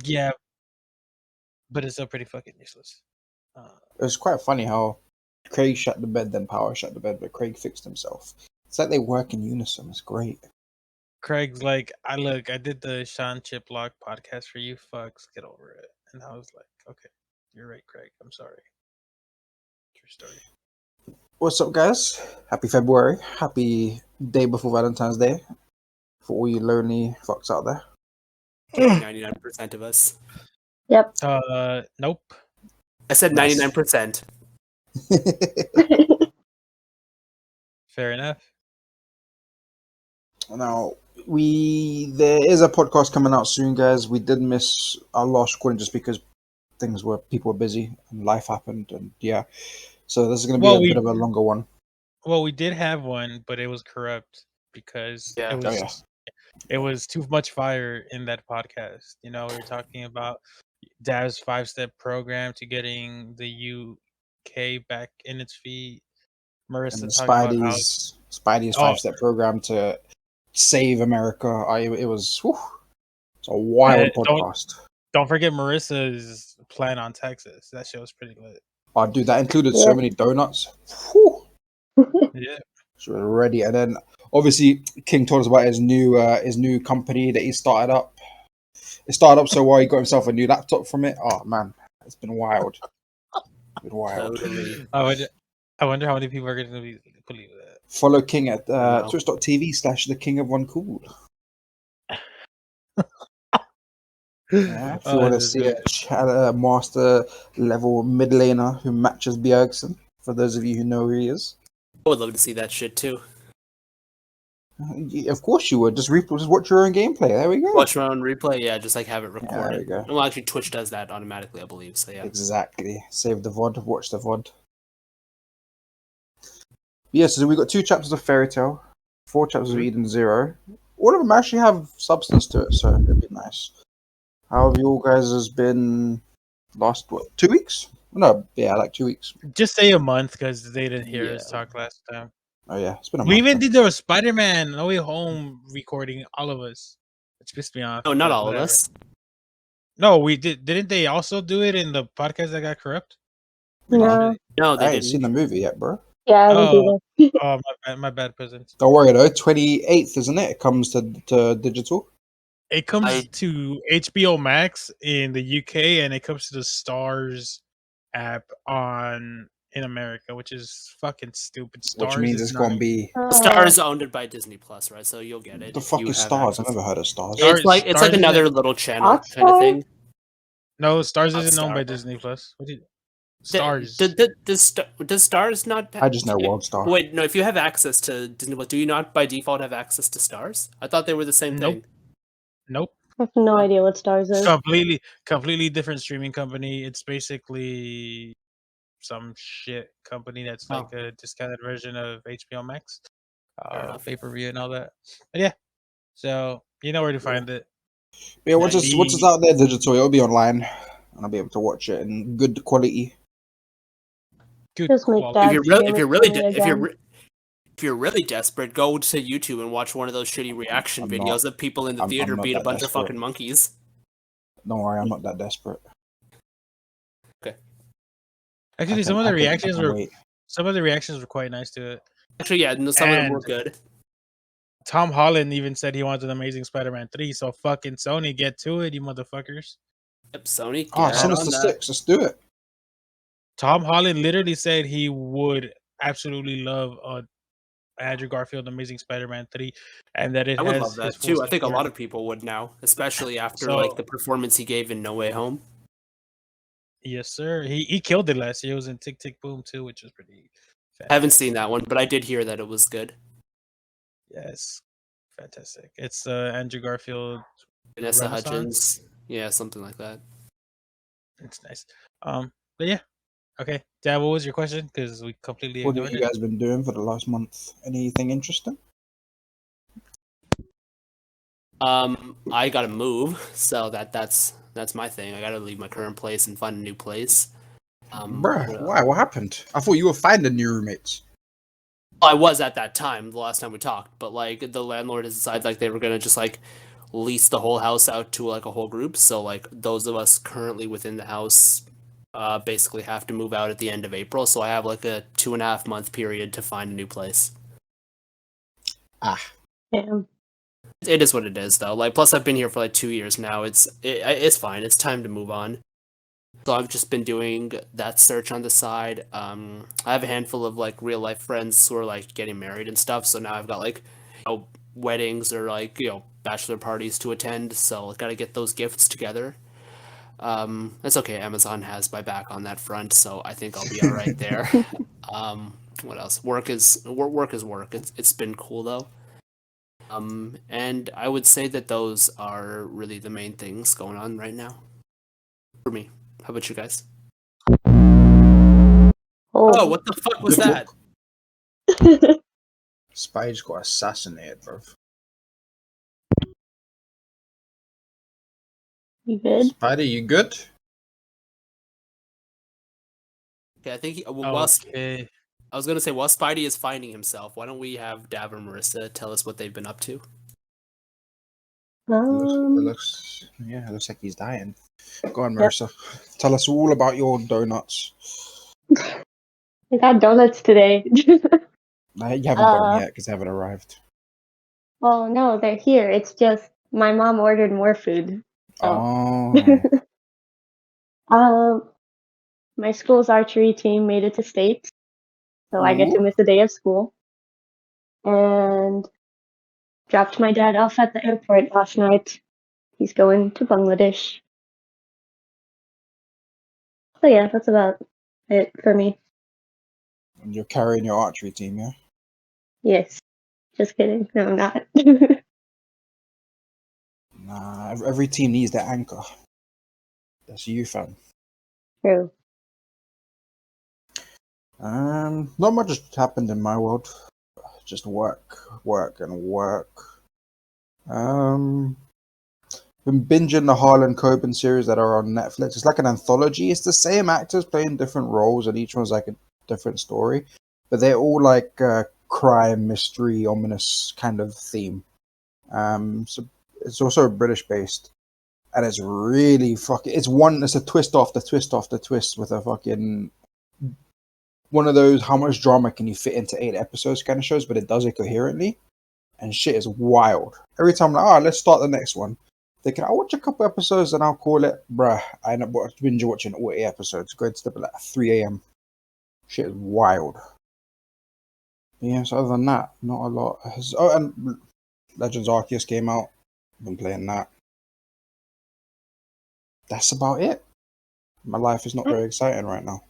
Yeah, but it's still pretty fucking useless. It was quite funny how Craig shut the bed, then Power shut the bed, but Craig fixed himself. It's like they work in unison. It's great. Craig's like, I did the Sean Chiplock podcast for you fucks. Get over it. And I was like, okay, you're right, Craig. I'm sorry. True story. What's up, guys? Happy February. Happy day before Valentine's Day for all you lonely fucks out there. 99% of us. Yep. Nope. I said Nice. 99%. Fair enough. Now, there is a podcast coming out soon, guys. We did miss our last recording just because people were busy and life happened, and yeah. So this is going to be a bit of a longer one. Well, we did have one, but it was corrupt because it was too much fire in that podcast. You know, we were talking about Dav's 5-step program to getting the UK back in its feet. Marissa and talking about Spidey's 5-step program to save America. It was it's a wild podcast. Don't forget Marissa's plan on Texas. That show was pretty lit. Oh, dude, that included so many donuts. Whew. Yeah, she was ready. And then obviously King told us about his new company that he started up. It started up so well he got himself a new laptop from it. Oh man, it's been wild. It's been wild. Totally. I wonder how many people are going to believe that. Follow King at twitch.tv/thekingofonecool. Yeah, if you want to see a master level mid laner who matches Bjergsen, for those of you who know who he is. I would love to see that shit too. Of course you would. Just watch your own gameplay. There we go. Watch my own replay, yeah, just like have it recorded. Yeah, there we go. Well, actually, Twitch does that automatically, I believe. So yeah. Exactly. Save the VOD, watch the VOD. Yeah, so we got 2 chapters of Fairy Tail, 4 chapters of Eden Zero. All of them actually have substance to it, so it'd be nice. How have you all guys has been last 2 weeks? No, yeah, like 2 weeks. Just say a month because they didn't hear us talk last time. Oh yeah, it's been a month. We even did the Spider-Man No Way Home recording, all of us. It's pissed me off. No, not all of us. No, we did. Didn't they also do it in the podcast that got corrupt? No, they I ain't didn't. seen the movie yet, bro. Yeah, I didn't either. Oh, my bad, presents. Don't worry though. 28th, isn't it? It comes to digital. It comes to HBO Max in the UK, and it comes to the STARZ app in America, which is fucking stupid. STARZ Which means it's gonna be STARZ owned by Disney Plus, right? So you'll get it. The fuck is STARZ? I've never heard of STARZ. It's like another little channel kind of thing. No, STARZ isn't owned by Disney Plus. What did STARZ? Does STARZ not? I just know WorldStar. Wait, no. If you have access to Disney Plus, do you not by default have access to STARZ? I thought they were the same thing. Nope. I have no idea what STARZ is. Completely different streaming company. It's basically some shit company that's like a discounted version of HBO Max, pay-per-view and all that. But yeah, so you know where to find it. Yeah, once it's out there digital, it'll be online, and I'll be able to watch it in good quality. Good quality. If you're really desperate, go to YouTube and watch one of those shitty reaction videos of people in the theater being a bunch of fucking monkeys. Don't worry, I'm not that desperate. Okay. Actually, some of the reactions were quite nice to it. Actually, yeah, some of them were good. Tom Holland even said he wants an Amazing Spider-Man 3, so fucking Sony, get to it, you motherfuckers. Yep, Sony. Send us the 6. Let's do it. Tom Holland literally said he would absolutely love Andrew Garfield Amazing Spider-Man 3, and that I would love that too. I think a lot of people would now, especially after the performance he gave in No Way Home. Yes, sir. He killed it last year. It was in Tick Tick Boom too, which was pretty fantastic. I haven't seen that one, but I did hear that it was good. Yes, fantastic. It's Andrew Garfield, Vanessa Hudgens, yeah, something like that. It's nice. But yeah, okay. Dad, what was your question? Because we completely ignored it. What have you guys been doing for the last month? Anything interesting? I gotta move, so that's my thing. I gotta leave my current place and find a new place. Bruh, why? What happened? I thought you were finding new roommates. I was at that time, the last time we talked, but like the landlord has decided like they were gonna just like lease the whole house out to like a whole group. So like those of us currently within the house basically have to move out at the end of April. So I have like a 2.5 month period to find a new place. Damn. It is what it is, though. Like, plus I've been here for like 2 years now. It's fine. It's time to move on. So I've just been doing that search on the side. I have a handful of like real life friends who are like getting married and stuff. So now I've got like weddings or like bachelor parties to attend. So I got to get those gifts together. That's okay. Amazon has my back on that front, so I think I'll be all right there. What else? Work is work. It's been cool though. And I would say that those are really the main things going on right now for me. How about you guys? Oh, what the fuck was that? Spidey got assassinated, bro. You good? Spidey, you good? Okay, I think okay. I was gonna say while Spidey is finding himself, why don't we have Dav and Marissa tell us what they've been up to? It looks like he's dying. Go on, Marissa. Yep. Tell us all about your donuts. I got donuts today. You haven't got them yet because they haven't arrived. Well, no, they're here. It's just my mom ordered more food. So. Oh. My school's archery team made it to states, so I get to miss a day of school. And dropped my dad off at the airport last night. He's going to Bangladesh. So yeah, that's about it for me. And you're carrying your archery team, yeah? Yes. Just kidding. No, I'm not. Nah, every team needs their anchor. That's you, fam. True. Not much has happened in my world. Just work. Been binging the Harlan Coben series that are on Netflix. It's like an anthology. It's the same actors playing different roles, and each one's like a different story. But they're all like crime, mystery, ominous kind of theme. So it's also British based, and it's really fucking. It's a twist after twist after twist with a fucking one of those. How much drama can you fit into 8 episodes kind of shows? But it does it coherently, and shit is wild. Every time I'm like, let's start the next one. Thinking, I'll watch a couple episodes and I'll call it, bruh. I end up binge watching all 8 episodes, going to sleep at like 3 a.m. Shit is wild. Yeah, so other than that, not a lot. And Legends Arceus came out. Been playing that. That's about it. My life is not very exciting right now.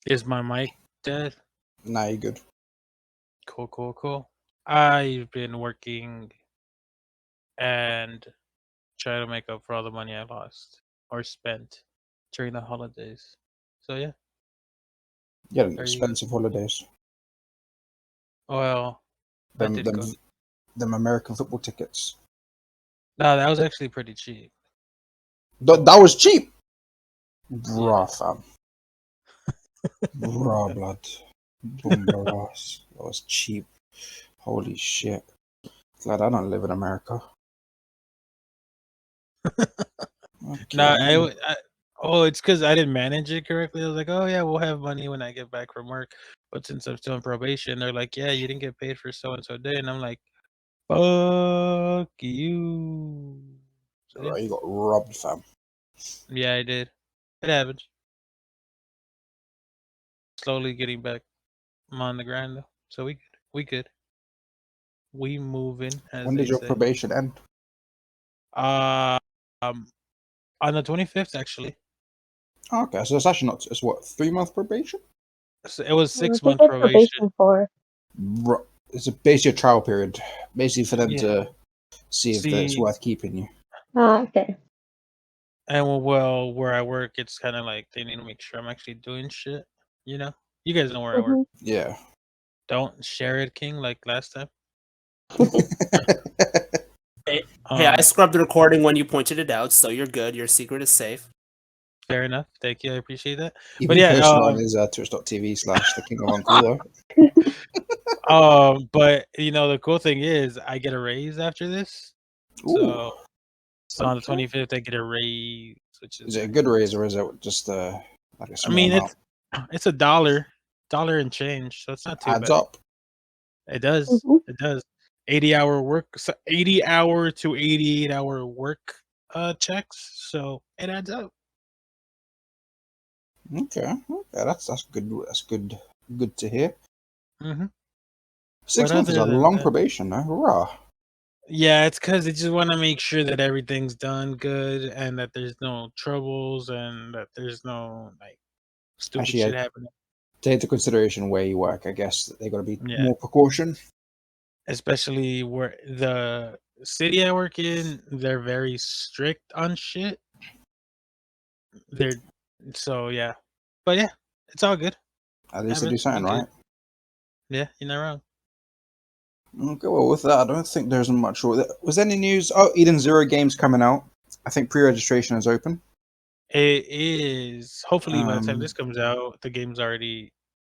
Is my mic dead? Nah, you good. Cool. I've been working and trying to make up for all the money I lost or spent during the holidays. So yeah. You had expensive holidays. Well, them American football tickets. No, that was actually pretty cheap. That was cheap. Bruh, fam. Bruh, blood. Boombaras. That was cheap. Holy shit. Glad I don't live in America. Okay. No, it's because I didn't manage it correctly. I was like, oh yeah, we'll have money when I get back from work. But since I'm still on probation, they're like, yeah, you didn't get paid for so and so day, and I'm like, fuck you. So, yeah. You got robbed, fam. Yeah, I did. It happens. Slowly getting back. I'm on the grind though, so we good. We moving. When did your probation end? On the 25th, actually. Okay, so it's actually not. It's what, 3-month probation? So it was 6-month probation. It's basically a trial period, basically for them to see if it's worth keeping you. Okay. And well, where I work, it's kind of like they need to make sure I'm actually doing shit. You know, you guys know where I work. Yeah. Don't share it, King, like last time. Hey, I scrubbed the recording when you pointed it out, so you're good. Your secret is safe. Fair enough. Thank you. I appreciate that. Even on his twitch.tv/the King of Uncool. But the cool thing is I get a raise after this. So on the 25th, I get a raise, which is it a good raise or is it just like a small amount? It's $1 and change, so it's not too Adds bad. up. It does. Mm-hmm. It does. 80-hour work, so 80-hour to 88-hour work checks, so it adds up. Okay, that's good. That's good. Good to hear. Mm-hmm. 6 months is a long probation, though. Hurrah! Yeah, it's because they just want to make sure that everything's done good and that there's no troubles and that there's no like stupid shit happening. Take into consideration where you work. I guess they got to be Yeah. more precaution. Especially where the city I work in, they're very strict on shit. So yeah, but yeah, it's all good. At least they do something right. Yeah, you're not wrong. Okay, well, with that, I don't think there's much. Was there any news? Oh, Eden Zero game's coming out. I think pre-registration is open. It is. Hopefully, by the time this comes out, the game's already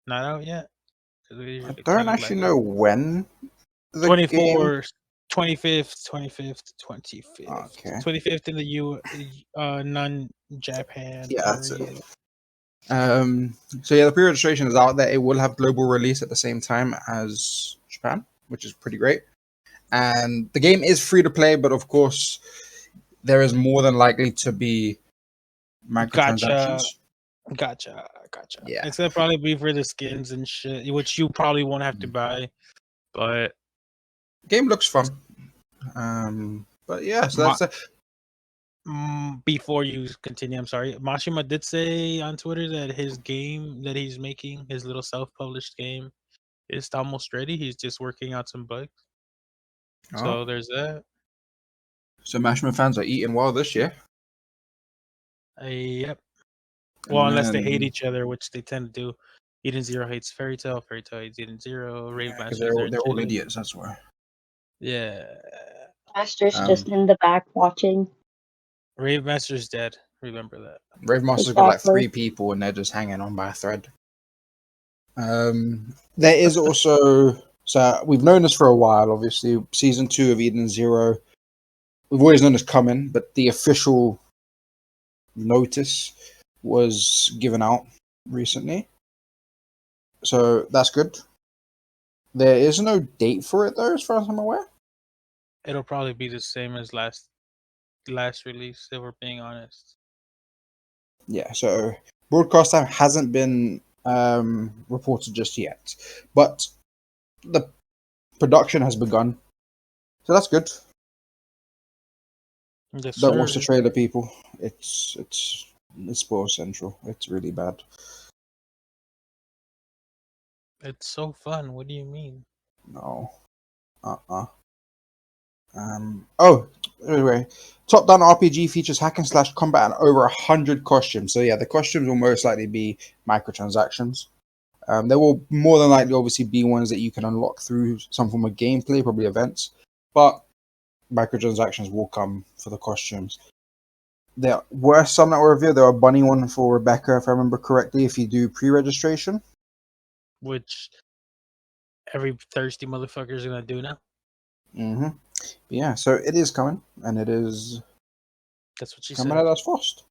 not out yet. I don't actually know when. 24th, 25th, 25th. Okay. 25th in the non-Japan Yeah, area. that's it. So yeah, the pre-registration is out there. It will have global release at the same time as Japan, which is pretty great. And the game is free to play, but of course, there is more than likely to be microtransactions. Gotcha. Yeah, It's gonna probably be for the skins and shit, which you probably won't have to buy. But game looks fun. But yeah, so that's it. Before you continue, I'm sorry. Mashima did say on Twitter that his game that he's making, his little self-published game, is almost ready. He's just working out some bugs. So there's that. So Mashima fans are eating well this year. Yep. Well, unless they hate each other, which they tend to do. Eden Zero hates Fairy Tail hates Eden Zero. Rave Because Masters they're all idiots, that's why. Yeah. Master's just in the back watching. Rave Master's dead. Remember that. Rave Master's got like 3 people and they're just hanging on by a thread. There is also, so we've known this for a while, obviously. Season 2 of Eden Zero, we've always known it's coming, but the official notice was given out recently. So that's good. There is no date for it though, as far as I'm aware. It'll probably be the same as last release, if we're being honest. Yeah, so broadcast time hasn't been reported just yet, but the production has begun, so that's good. Yes, Don't watch the trailer, people. It's spoil central. It's really bad. It's so fun. What do you mean? No. Anyway, top-down RPG features hack and slash combat and over 100 costumes. So yeah, the costumes will most likely be microtransactions. There will more than likely obviously be ones that you can unlock through some form of gameplay, probably events, but microtransactions will come for the costumes. There were some that were revealed. There were a bunny one for Rebecca, if I remember correctly, if you do pre-registration. Which every thirsty motherfucker is going to do now. Mm-hmm. Yeah, so it is coming, and it is That's what she coming said. at us fast.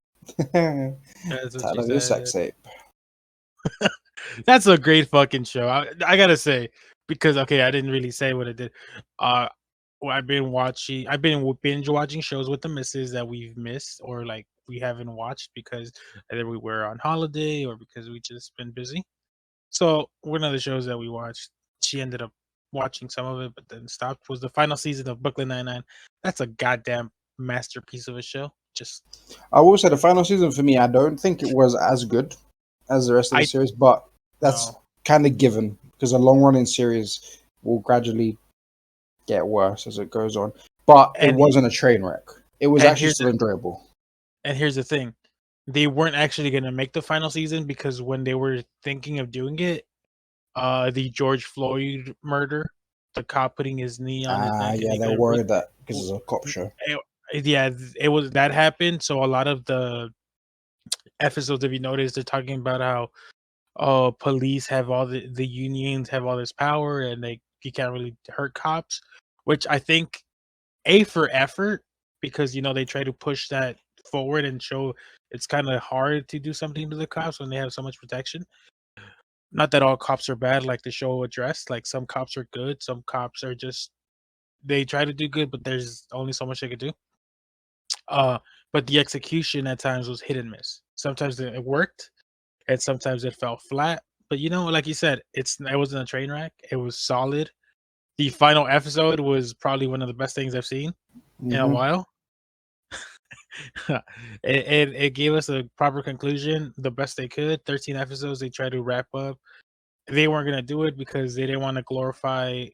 That's what she said. Sex tape. That's a great fucking show. I gotta say, because I didn't really say what it did. I've been binge watching shows with the missus that we've missed or like we haven't watched because either we were on holiday or because we just been busy. So one of the shows that we watched, she ended up watching some of it, but then stopped. Was the final season of Brooklyn Nine-Nine. That's a goddamn masterpiece of a show. I will say the final season for me, I don't think it was as good as the rest of the series, but that's kind of given because a long-running series will gradually get worse as it goes on. But it wasn't a train wreck. It was actually still enjoyable. And here's the thing. They weren't actually going to make the final season because when they were thinking of doing it, the George Floyd murder, the cop putting his knee on his neck. Yeah, they're worried that because it's a cop show. It was that happened. So a lot of the episodes, if you notice, they're talking about how police have all the unions have all this power and you can't really hurt cops, which I think A for effort, because they try to push that forward and show it's kind of hard to do something to the cops when they have so much protection. Not that all cops are bad, like the show addressed. Like some cops are good, some cops are just they try to do good, but there's only so much they could do. But the execution at times was hit and miss. Sometimes it worked, and sometimes it fell flat. But like you said, it wasn't a train wreck. It was solid. The final episode was probably one of the best things I've seen in a while. it gave us a proper conclusion, the best they could. 13 episodes. They tried to wrap up. They weren't gonna do it because they didn't want to glorify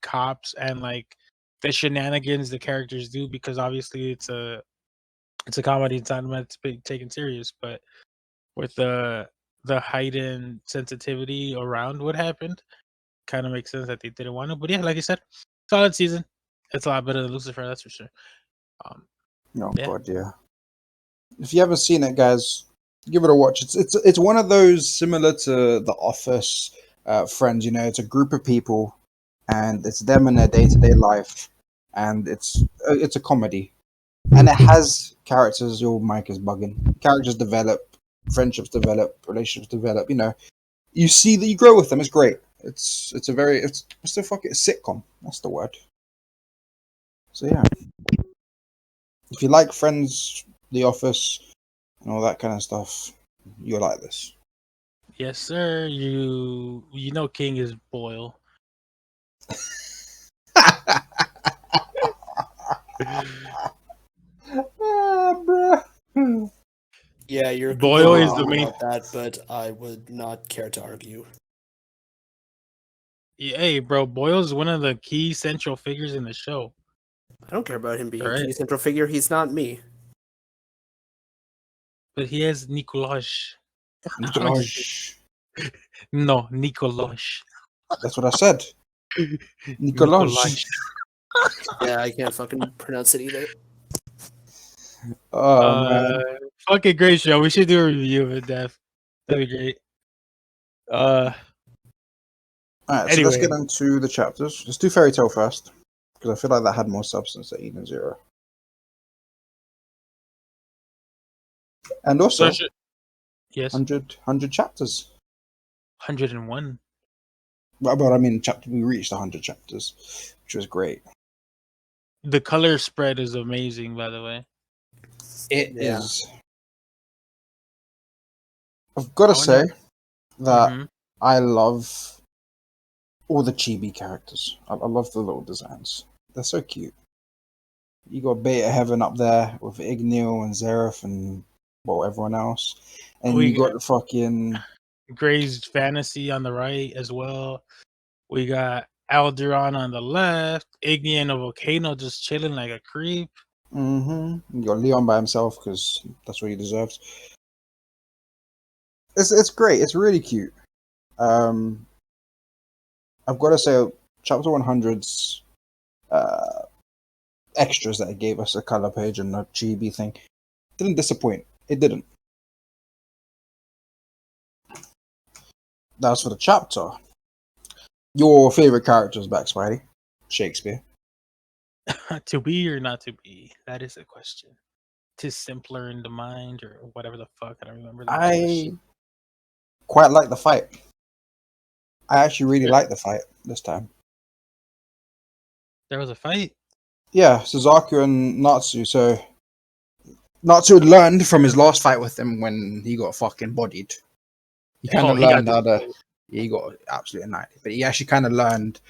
cops and like the shenanigans the characters do, because obviously it's a comedy. It's not meant to be taken serious, but with the heightened sensitivity around what happened, kind of makes sense that they didn't want to. But yeah, like you said, solid season. It's a lot better than Lucifer, that's for sure. God, yeah. If you haven't seen it, guys, give it a watch. It's one of those similar to The Office, Friends. It's a group of people, and it's them in their day-to-day life, and it's a comedy, and it has characters. Your mic is bugging. Characters develop, friendships develop, relationships develop. You see that you grow with them. It's great. It's a sitcom. That's the word. So yeah, if you like Friends, The Office, and all that kind of stuff, you'll like this. Yes, sir. You know King is Boyle. Bruh. Yeah, you're Boyle is wrong the main. about that, but I would not care to argue. Yeah, hey, bro, Boyle's one of the key central figures in the show. I don't care about him being Right. a key central figure. He's not me. But he has Nikolaj. Nikolaj. No, Nikolaj. That's what I said. Nikolaj. Yeah, I can't fucking pronounce it either. Oh man. Fucking great show. We should do a review of it, Dev. That'd be great. Alright, so let's get into the chapters. Let's do Fairy Tale first, because I feel like that had more substance than Eden Zero. And also, yes, 100 chapters. 101. But I mean, we reached 100 chapters, which was great. The color spread is amazing, by the way. It is. I've got to say that I love all the chibi characters. I love the little designs. They're so cute. You got Beta Heaven up there with Igneel and Zeref and everyone else, and you got the fucking Gray's Fantasy on the right as well. We got Alderon on the left. Igni and a Volcano just chilling like a creep. You got Leon by himself because that's what he deserves. It's great. It's really cute. I've got to say, chapter 100's extras that it gave us, a color page and a chibi thing, didn't disappoint. It didn't. That's for the chapter. Your favorite characters back, Spidey? Shakespeare. To be or not to be? That is a question. Tis simpler in the mind, or whatever the fuck. I don't remember. I quite like the fight. I actually really like the fight this time. There was a fight? Yeah, Suzaku and Natsu. So Natsu had learned from his last fight with him when he got fucking bodied. He kind of learned how to... He got absolutely annihilated. But he actually kind of learned,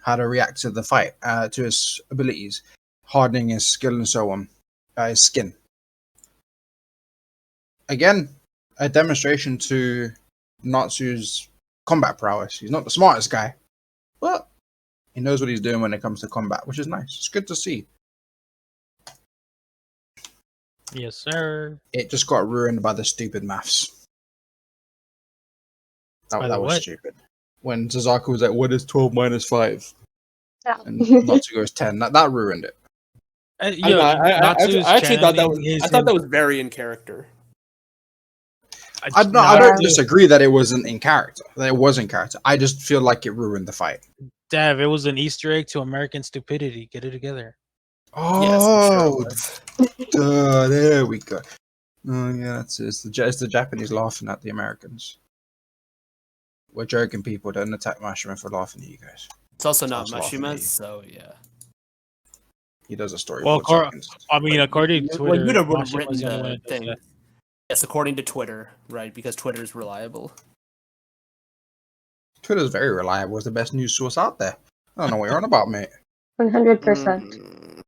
how to react to the fight, to his abilities, hardening his skill and so on, his skin. Again, a demonstration to Natsu's combat prowess. He's not the smartest guy, but he knows what he's doing when it comes to combat, which is nice. It's good to see. Yes, sir. It just got ruined by the stupid maths. That was stupid. When Suzaku was like, what is 12 minus 5? Yeah. And Natsu goes 10. That ruined it. I actually thought that was very in character. I don't disagree that it wasn't in character. That it was in character. I just feel like it ruined the fight. Dav, it was an Easter egg to American stupidity. Get it together. Oh, there we go. Oh yeah, it's the Japanese laughing at the Americans. We're joking, people. Don't attack Mashima for laughing at you guys. It's also not Starts laughing at you. Mashima's, so yeah. He does a story. Well, for I mean, according to Twitter, Yuta would have Mashima's written the only one the that does thing. that. Yes, according to Twitter, right? Because Twitter is reliable. Twitter's very reliable. It's the best news source out there. I don't know what you're on about, mate. 100%.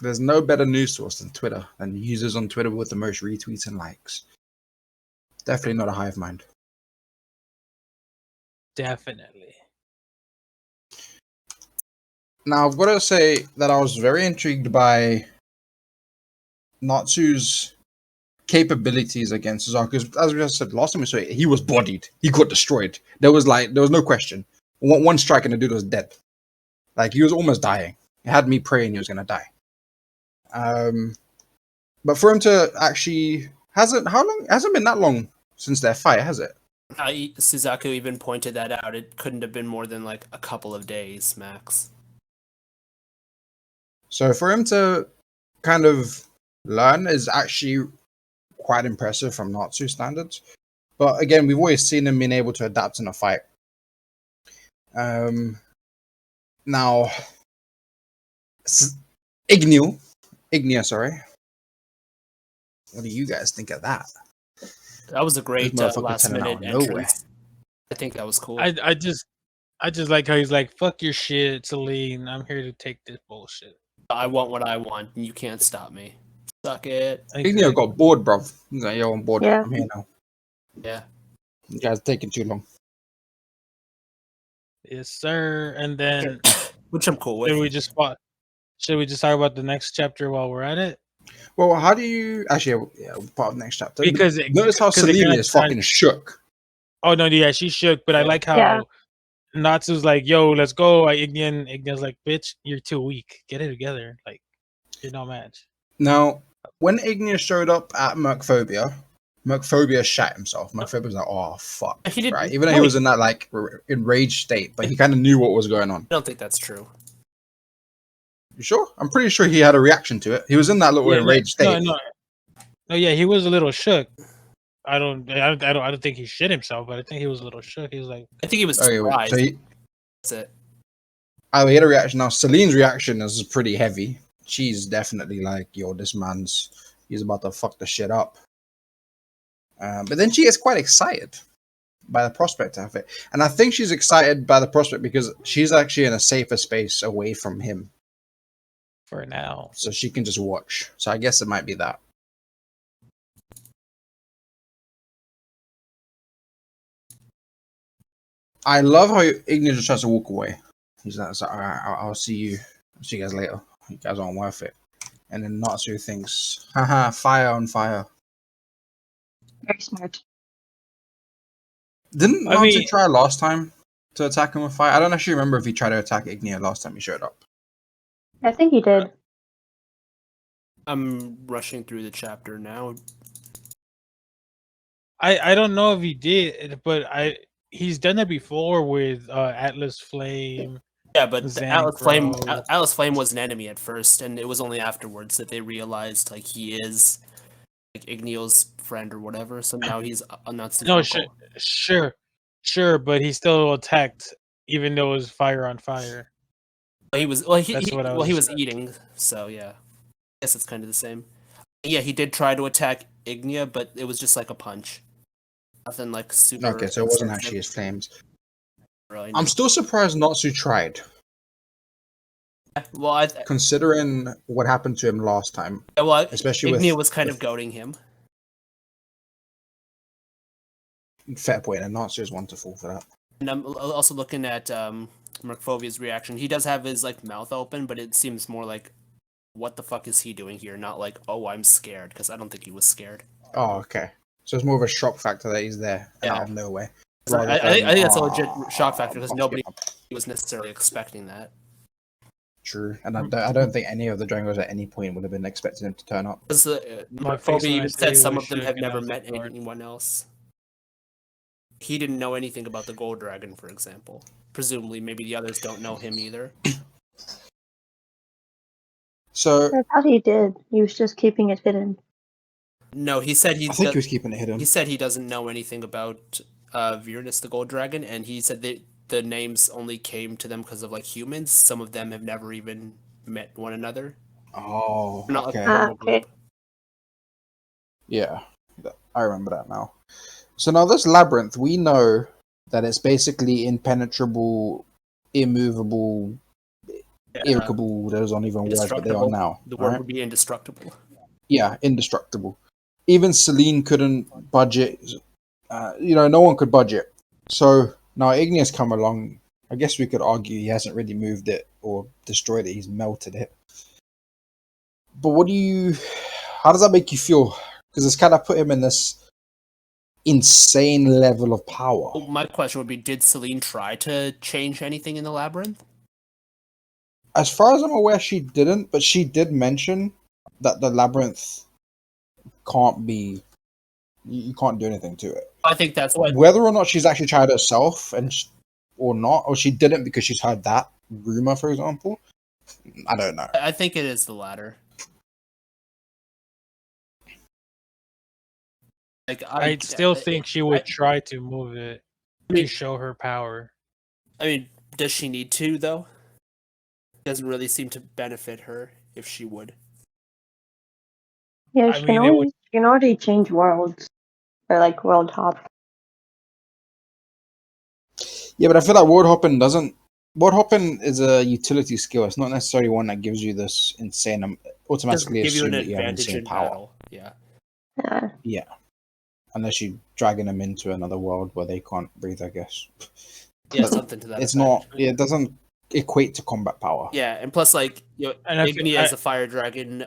There's no better news source than Twitter, and users on Twitter with the most retweets and likes. Definitely not a hive mind. Definitely. Now, I've got to say that I was very intrigued by Natsu's capabilities against Suzaku. Because as we just said last time we saw it, he was bodied. He got destroyed. There was no question. One strike and the dude was dead. Like, he was almost dying. It had me praying he was going to die. But for him to actually... hasn't been that long since their fight, has it? Suzaku even pointed that out. It couldn't have been more than like a couple of days max. So for him to kind of learn is actually quite impressive from Natsu standards. But again, we've always seen him being able to adapt in a fight. Now, Ignia, sorry. What do you guys think of that? That was a great last minute entrance. I think that was cool. I just like how he's like, "Fuck your shit, Celine. I'm here to take this bullshit. I want what I want, and you can't stop me. Suck it." Ignia got bored, bruv. He's like, "Yo, I'm bored. Yeah. I'm here now." Yeah. You guys are taking too long. Yes, sir. And then, which I'm cool with. Should we just talk about the next chapter while we're at it? Well, how do you actually? Yeah, part of the next chapter. Because notice how Celine is fucking shook. Oh no, yeah, she's shook. But I like how Natsu's like, "Yo, let's go." Ignia's like, "Bitch, you're too weak. Get it together. Like, you're no match." Now, when Ignia showed up at Mercphobia shat himself. Mercphobia was like, "Oh fuck!" He didn't, right? Even though he was in that like enraged state, but he kind of knew what was going on. I don't think that's true. You sure? I'm pretty sure he had a reaction to it. He was in that little enraged state. No, yeah, he was a little shook. I don't think he shit himself, but I think he was a little shook. He was like, I think he was surprised. So that's it. Oh, he had a reaction. Now, Celine's reaction is pretty heavy. She's definitely like, "Yo, he's about to fuck the shit up." But then she gets quite excited by the prospect of it. And I think she's excited by the prospect because she's actually in a safer space away from him. For now. So she can just watch. So I guess it might be that. I love how Ignis just tries to walk away. He's like, "All right, I'll see you. I'll see you guys later. You guys aren't worth it." And then Natsu thinks, "Haha, fire on fire." Very smart. Didn't Natsu try last time to attack him with fire? I don't actually remember if he tried to attack Ignia last time he showed up. I think he did. I'm rushing through the chapter now. I don't know if he did, but he's done it before with Atlas Flame. Yeah, but Atlas Flame was an enemy at first, and it was only afterwards that they realized like he is like Ignio's friend or whatever. So now he's not. No, sure, but he still attacked, even though it was fire on fire. He was he was eating, so yeah. I guess it's kind of the same. Yeah, he did try to attack Ignia, but it was just like a punch. Nothing like super. Okay, so it wasn't actually his flames. Really, no. I'm still surprised Natsu tried. Well, considering what happened to him last time. Yeah, well, especially Ignia was kind of goading him. Fair point, and Natsu is wonderful for that. And I'm also looking at Mercphobia's reaction. He does have his like mouth open, but it seems more like, "What the fuck is he doing here?" Not like, "Oh, I'm scared," because I don't think he was scared. Oh, okay. So it's more of a shock factor that he's there out of nowhere. I think that's a legit shock factor because nobody was necessarily expecting that. True, and I don't think any of the Drangos at any point would have been expecting him to turn up. Because Mercphobia even said some of them have never met anyone else. he didn't know anything about the gold dragon, for example. Presumably, maybe the others don't know him either. So I thought he did. He was just keeping it hidden. No, he said I think he was keeping it hidden. He said he doesn't know anything about Virenus the gold dragon, and he said that the names only came to them because of like humans. Some of them have never even met one another. Oh, Not like a okay. normal Okay. group. Yeah, I remember that now. So now this labyrinth, we know that it's basically impenetrable, immovable, irritable. Those aren't even words, but they are now. The word right? would be indestructible. Yeah, indestructible. Even Celine couldn't budget. No one could budget. So now Igneous come along. I guess we could argue he hasn't really moved it or destroyed it. He's melted it. But how does that make you feel? Because it's kind of put him in this insane level of power. Well, my question would be, did Celine try to change anything in the labyrinth? As far as I'm aware, she didn't, but she did mention that the labyrinth can't be. You can't do anything to it. I think that's what. Whether or not she's actually tried herself or not, or she didn't because she's heard that rumor, for example, I don't know. I think it is the latter. Like I still think she would try to move it to show her power. I mean, does she need to though? It doesn't really seem to benefit her if she would. Yeah, she can already change worlds. Or like world hop. Yeah, but I feel like world hopping doesn't. World hopping is a utility skill. It's not necessarily one that gives you this insane. Automatically Give you assume an that you have advantage insane in power. battle. Yeah. Yeah. Unless you're dragging them into another world where they can't breathe, I guess. Yeah, something to that. It's not. It doesn't equate to combat power. Yeah, and plus, like, Igni as a fire dragon.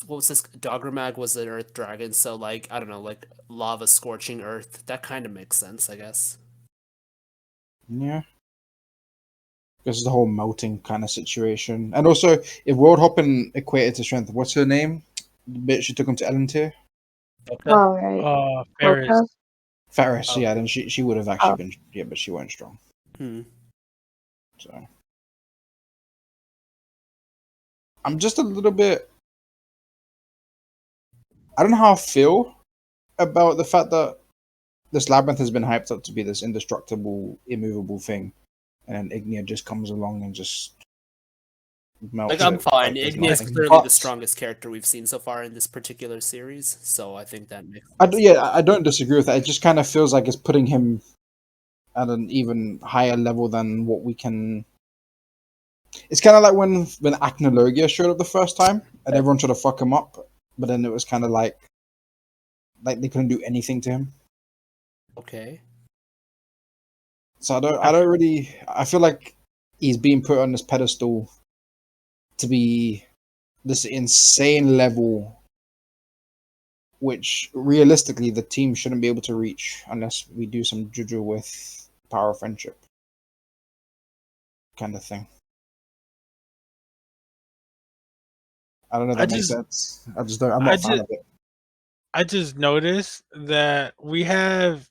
What was this? Dogramag was an earth dragon, so like I don't know, like lava scorching earth. That kind of makes sense, I guess. Yeah. This is the whole melting kind of situation, and also if world hopping equated to strength, what's her name? The bitch she took him to Elantir. Okay. Oh right. Ferris. Ferris, yeah. Then she would have actually been, yeah, but she weren't strong. So I'm just a little bit. I don't know how I feel about the fact that this labyrinth has been hyped up to be this indestructible, immovable thing, and then Ignia just comes along and just melts like I'm it. fine. Like Igni is clearly the strongest character we've seen so far in this particular series, so I think that makes sense. I don't disagree with that. It just kind of feels like it's putting him at an even higher level than what we can. It's kind of like when Acnologia showed up the first time, and everyone tried to fuck him up, but then it was kind of like they couldn't do anything to him. Okay. So I don't really. I feel like he's being put on this pedestal to be this insane level, which realistically the team shouldn't be able to reach unless we do some juju with power of friendship, kind of thing. I don't know if that makes sense. I just don't. I'm not a fan of it. I just noticed that we have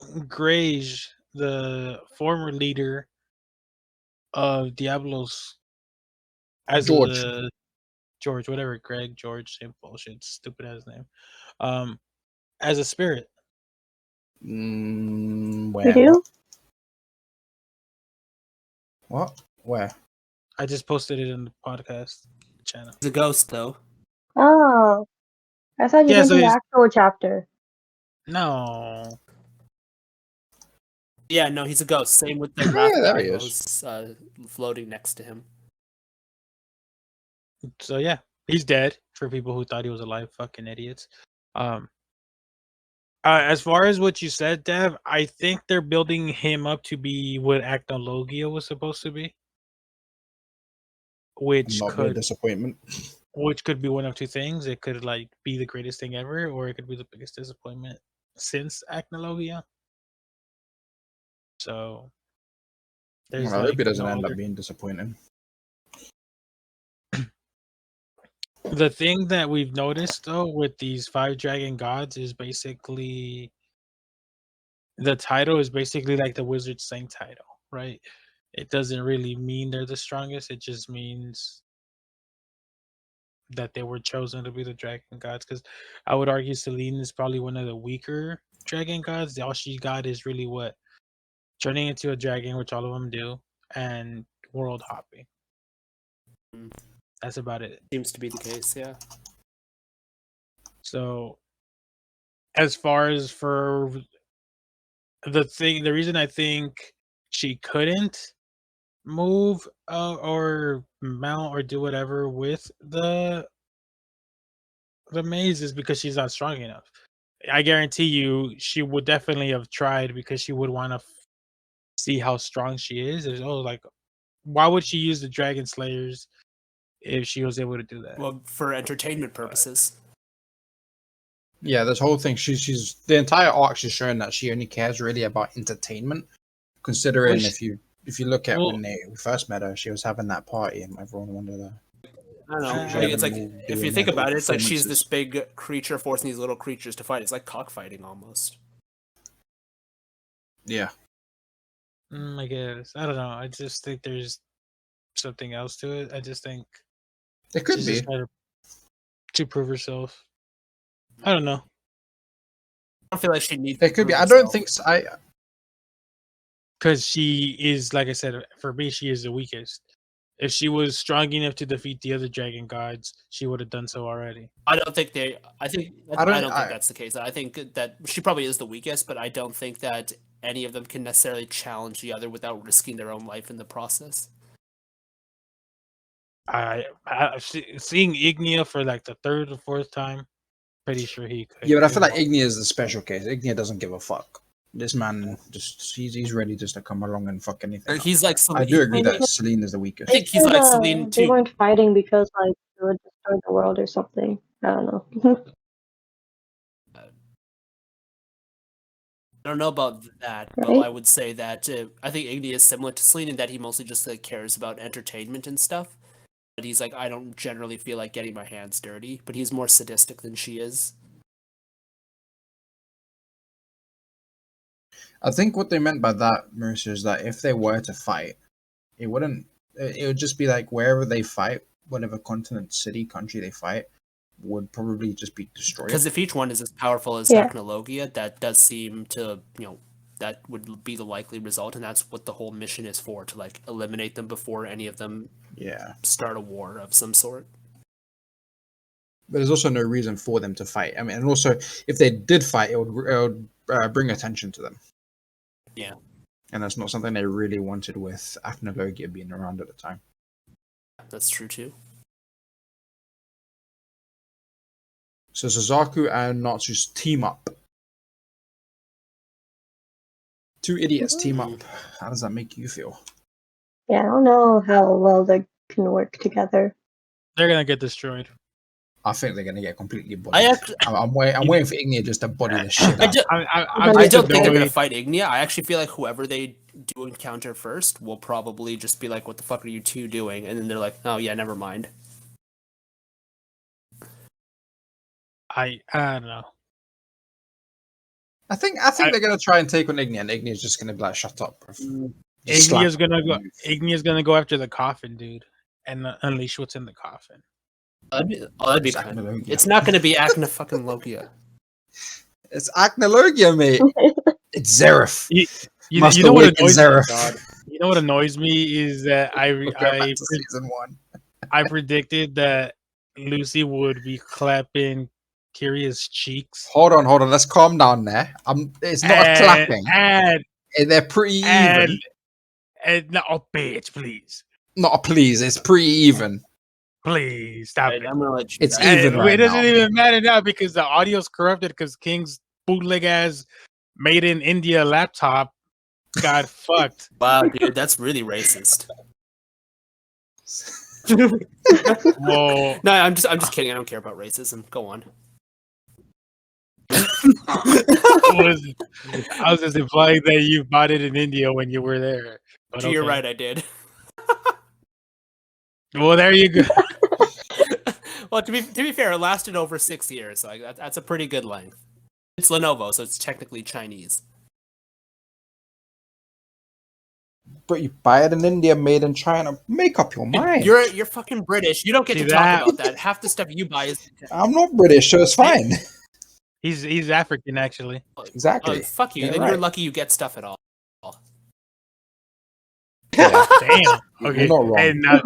Grage, the former leader of Diablos, as George, whatever, George, same bullshit, stupid ass name, as a spirit. Where? You do? What? Where? I just posted it in the podcast channel. He's a ghost, though. Oh, I thought you meant the actual chapter. No. Yeah, no, he's a ghost. Same with the Wrath floating next to him. So yeah, he's dead. For people who thought he was alive, fucking idiots. As far as what you said, Dev, I think they're building him up to be what Acnologia was supposed to be, which not could be a disappointment. Which could be one of two things. It could like be the greatest thing ever, or it could be the biggest disappointment since Acnologia. So I hope it doesn't end up being disappointing. The thing that we've noticed though with these 5 dragon gods is basically the title is basically like the Wizard Saint title, right? It doesn't really mean they're the strongest. It just means that they were chosen to be the dragon gods. Because I would argue Selene is probably one of the weaker dragon gods. All she got is really what? Turning into a dragon, which all of them do, and world hopping. That's about it. Seems to be the case, yeah. So, as far as for the reason I think she couldn't move or mount or do whatever with the maze is because she's not strong enough. I guarantee you, she would definitely have tried because she would want to see how strong she is. Like, why would she use the Dragon Slayers if she was able to do that? Well, for entertainment purposes. Yeah, this whole thing. She's the entire arc is showing that she only cares really about entertainment. Considering if you look at when we first met her, she was having that party and everyone wanted her. I don't know. Like, it's like if you think about it, it's like she's this big creature forcing these little creatures to fight. It's like cockfighting almost. Yeah. I guess. I don't know. I just think there's something else to it. I just think it could be to prove herself. I don't know. I don't feel like she needs. It could be. I don't think so. Because she is, like I said, for me, she is the weakest. If she was strong enough to defeat the other dragon gods, she would have done so already. I don't think I don't think that's the case. I think that she probably is the weakest, but I don't think that any of them can necessarily challenge the other without risking their own life in the process. Seeing Ignia for like the third or fourth time, pretty sure he could. Yeah, but I feel like Ignia is the special case. Ignia doesn't give a fuck. This man he's ready just to come along and fuck anything. He's like I do agree that Selene is the weakest. I think he's like Selene too. They weren't fighting because like they would destroy the world or something. I don't know. I don't know about that, but I would say that I think Ignia is similar to Selene in that he mostly just like cares about entertainment and stuff. But he's like, I don't generally feel like getting my hands dirty, but he's more sadistic than she is. I think what they meant by that, Mercer, is that if they were to fight, it would just be like wherever they fight, whatever continent, city, country they fight, would probably just be destroyed. Because if each one is as powerful as Technologia, that does seem to, that would be the likely result, and that's what the whole mission is for, to like eliminate them before any of them start a war of some sort. But there's also no reason for them to fight. I mean, and also, if they did fight, it would bring attention to them. Yeah. And that's not something they really wanted with Ethnologia being around at the time. That's true too. So Suzaku and Natsu's team up. Two idiots team up. How does that make you feel? Yeah, I don't know how well they can work together. They're gonna get destroyed. I think they're gonna get completely bodied. I'm waiting for Ignia just to body the shit out. I don't think they're gonna fight Ignia. I actually feel like whoever they do encounter first will probably just be like, "What the fuck are you two doing?" And then they're like, "Oh yeah, never mind." I don't know. I think they're gonna try and take on Ignia, and Ignia's just gonna be like, "Shut up." Ignia's gonna go after the coffin, dude, and unleash what's in the coffin. That'd be fun. It's not going to be Acna-fucking-logia. It's Acnologia, mate. It's Zeref. You know what annoys me? You know what annoys me is that season 1. I predicted that Lucy would be clapping Kiria's cheeks. Hold on. Let's calm down there. It's not a clapping. And they're pretty even. And no, bitch, please. Not a please. It's pretty even. Please stop it. I'm gonna let you. It's even right It doesn't now. even matter now because the audio's corrupted because King's bootleg ass made in India laptop got fucked. Wow, dude, that's really racist. Whoa. No, I'm just kidding. I don't care about racism. Go on. I was just implying that you bought it in India when you were there. But You're right, I did. Well, there you go. Well, to be fair, it lasted over 6 years. So that's a pretty good length. It's Lenovo, so it's technically Chinese. But you buy it in India, made in China. Make up your mind. You're fucking British. You don't get to talk about that. Half the stuff you buy is. I'm not British, so it's fine. He's African, actually. Exactly. Fuck you. Yeah, Then right. you're lucky you get stuff at all. Yeah. Damn. Okay. You're not wrong. Hey, now,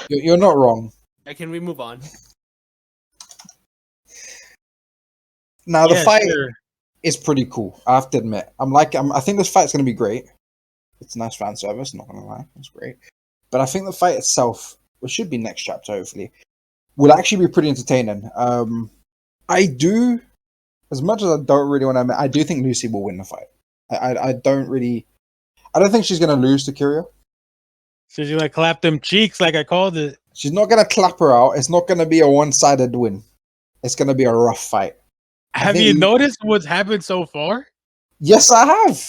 You're not wrong. Can we move on? Now, the fight sure. is pretty cool. I have to admit. I think this fight's going to be great. It's a nice fan service, not going to lie. It's great. But I think the fight itself, which should be next chapter, hopefully, will actually be pretty entertaining. I do, as much as I don't really want to admit, I do think Lucy will win the fight. I don't think she's going to lose to Kyria. So she's gonna clap them cheeks like I called it. She's not going to clap her out. It's not going to be a one-sided win. It's going to be a rough fight. Have you noticed what's happened so far? Yes, I have.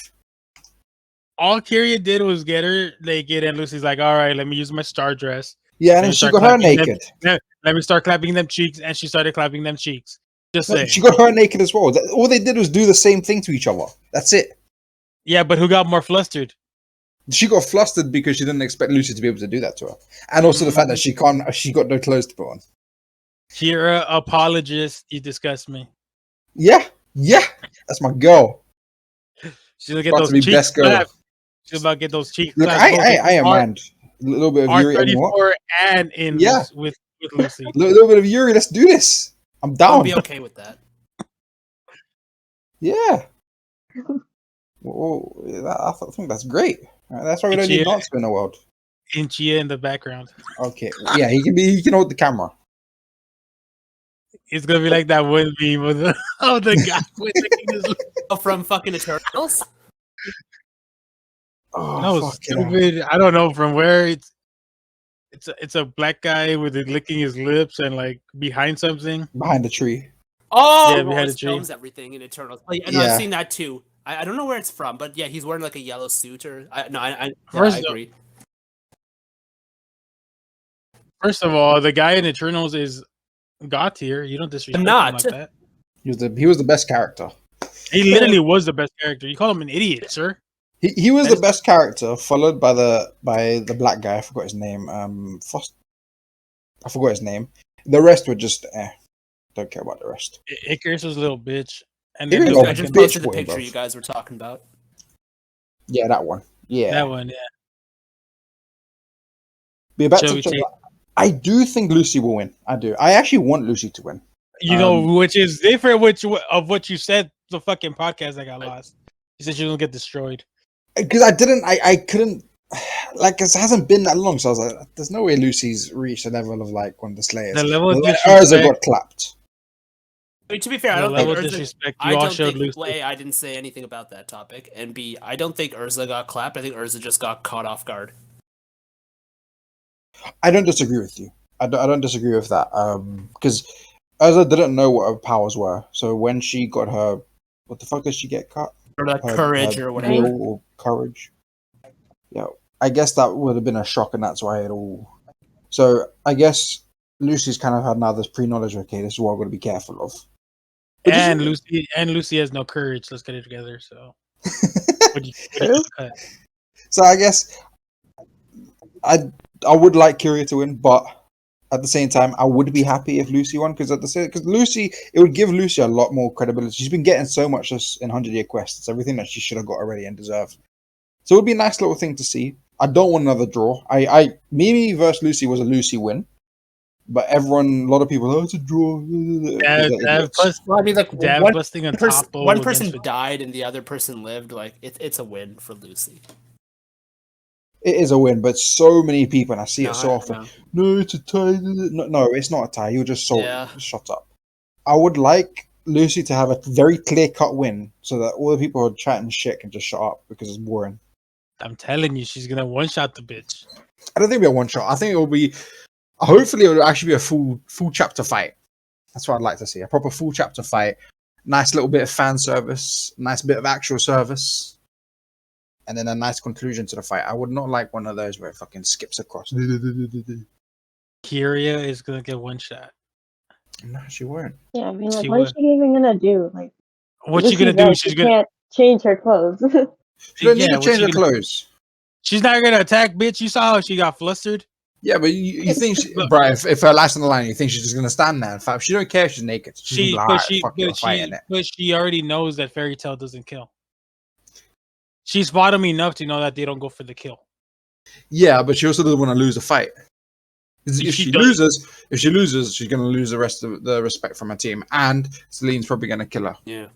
All Kyria did was get her naked, and Lucy's like, all right, let me use my star dress. Yeah, and then she got her naked. Let me start clapping them cheeks, and she started clapping them cheeks. Just saying. She got her naked as well. All they did was do the same thing to each other. That's it. Yeah, but who got more flustered? She got flustered because she didn't expect Lucy to be able to do that to her, and also the fact that she got no clothes to put on. Kyria, apologist, you disgust me. Yeah, that's my girl. She's gonna get those cheeks clapped. She's about to get those cheeks clapped. I am mind. A little bit of Yuri R34 and in with Lucy. A little bit of Yuri. Let's do this. I'm down. I'll be okay with that. Yeah. Well, I think that's great. That's why we don't need Natsu in the world. Inchia in the background. Okay. Yeah, he can hold the camera. It's gonna be like that one meme of the guy with from fucking Eternals. Oh, no, stupid. I don't know from where it's a black guy with it licking his lips and like behind something. Behind the tree. Oh, yeah, behind the tree. Films everything in Eternals. I've seen that too. I don't know where it's from, but yeah, he's wearing like a yellow suit or I agree. First of all, the guy in Eternals is God tier. You don't disrespect him like that. He was the best character. He literally was the best character. You call him an idiot, sir. He was the best character, followed by the black guy. I forgot his name. I forgot his name. The rest were just don't care about the rest. Icarus was a little bitch. And then I just posted the picture you guys were talking about. Yeah, that one. Yeah, that one. Yeah. Be back to I do think Lucy will win. I do. I actually want Lucy to win. You know, which is different of what you said the fucking podcast that got lost. You said you don't get destroyed. Because I couldn't, like, it hasn't been that long, so I was like, there's no way Lucy's reached the level of, like, one of the Slayers. The level of Urza got clapped. I mean, to be fair, I don't think Urza, I didn't say anything about that topic, and B, I don't think Urza got clapped. I think Urza just got caught off guard. I don't disagree with you. I don't disagree with that. Because Urza didn't know what her powers were, so when she got her, what the fuck did she get cut? Or like courage or whatever. Or courage. Yeah, I guess that would have been a shock, and that's why it all. So I guess Lucy's kind of had now this pre-knowledge. Okay, this is what I'm going to be careful of. But and Lucy has no courage. Let's get it together. So. So I guess I would like Kyria to win, but at the same time, I would be happy if Lucy won because Lucy, it would give Lucy a lot more credibility. She's been getting so much just in 100-Year Quest. It's everything that she should have got already and deserved. So it would be a nice little thing to see. I don't want another draw. Mimi versus Lucy was a Lucy win, but a lot of people, it's a draw. One person died and the other person lived. Like it's a win for Lucy. It is a win, but so many people, and I see it so often. No, it's a tie. No, it's not a tie. You're just shut up. I would like Lucy to have a very clear-cut win so that all the people who are chatting shit can just shut up because it's boring. I'm telling you, she's going to one-shot the bitch. I don't think it'll be a one-shot. I think it will be... Hopefully, it will actually be a full chapter fight. That's what I'd like to see. A proper full chapter fight. Nice little bit of fan service. Nice bit of actual service. And then a nice conclusion to the fight. I would not like one of those where it fucking skips across. Kyria is gonna get one shot. No, she won't. Yeah, I mean, like, what is she even gonna do? Like, what's she gonna do? She can't change her clothes. She don't need to change her clothes. She's not gonna attack, bitch. You saw how she got flustered. Yeah, but you think, bro, if her life's on the line, you think she's just gonna stand there? In fact, she don't care if she's naked. She's gonna be like, fuck you, fighting it. But she already knows that Fairy Tail doesn't kill. She's fought him enough to know that they don't go for the kill. Yeah, but she also doesn't want to lose a fight. If she loses, she's gonna lose the rest of the respect from her team, and Celine's probably gonna kill her. Yeah.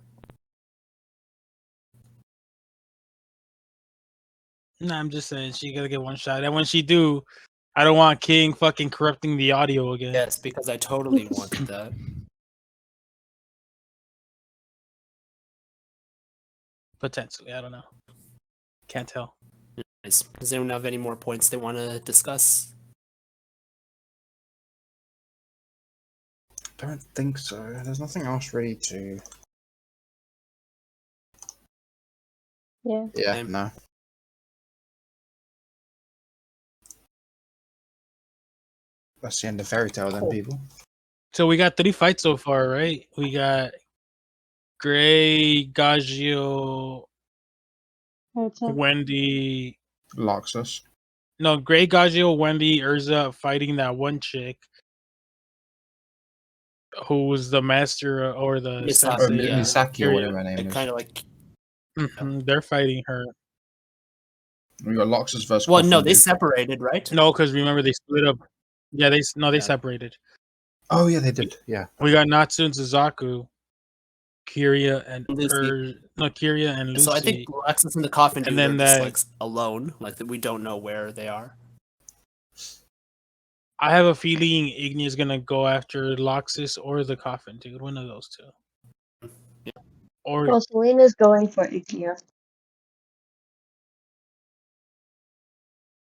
Nah, I'm just saying she gotta get one shot, and when she do, I don't want King fucking corrupting the audio again. Yes, because I totally wanted that. Potentially, I don't know. Can't tell. Nice. Does anyone have any more points they want to discuss? Don't think so. There's nothing else really to. Yeah. Yeah. No. That's the end of Fairy Tail, then, people. So we got 3 fights so far, right? We got Gray, Gagio, Wendy, Loxus. No, Gray, Gagio, Wendy, Urza fighting that one chick who was the master or the Misaki or whatever her name is. Kind of like. They're fighting her. We got Loxus versus. Well, no, they separated, right? No, because remember they split up. Yeah, they separated. Oh yeah, they did. Yeah. We got Natsu and Suzaku, Kiria and Kiria and Lucy. So I think Loxus and the Coffin and then just like alone, like we don't know where they are. I have a feeling Igni is gonna go after Loxus or the Coffin, dude. One of those two. Yeah. Or well, Selena's going for Ignia.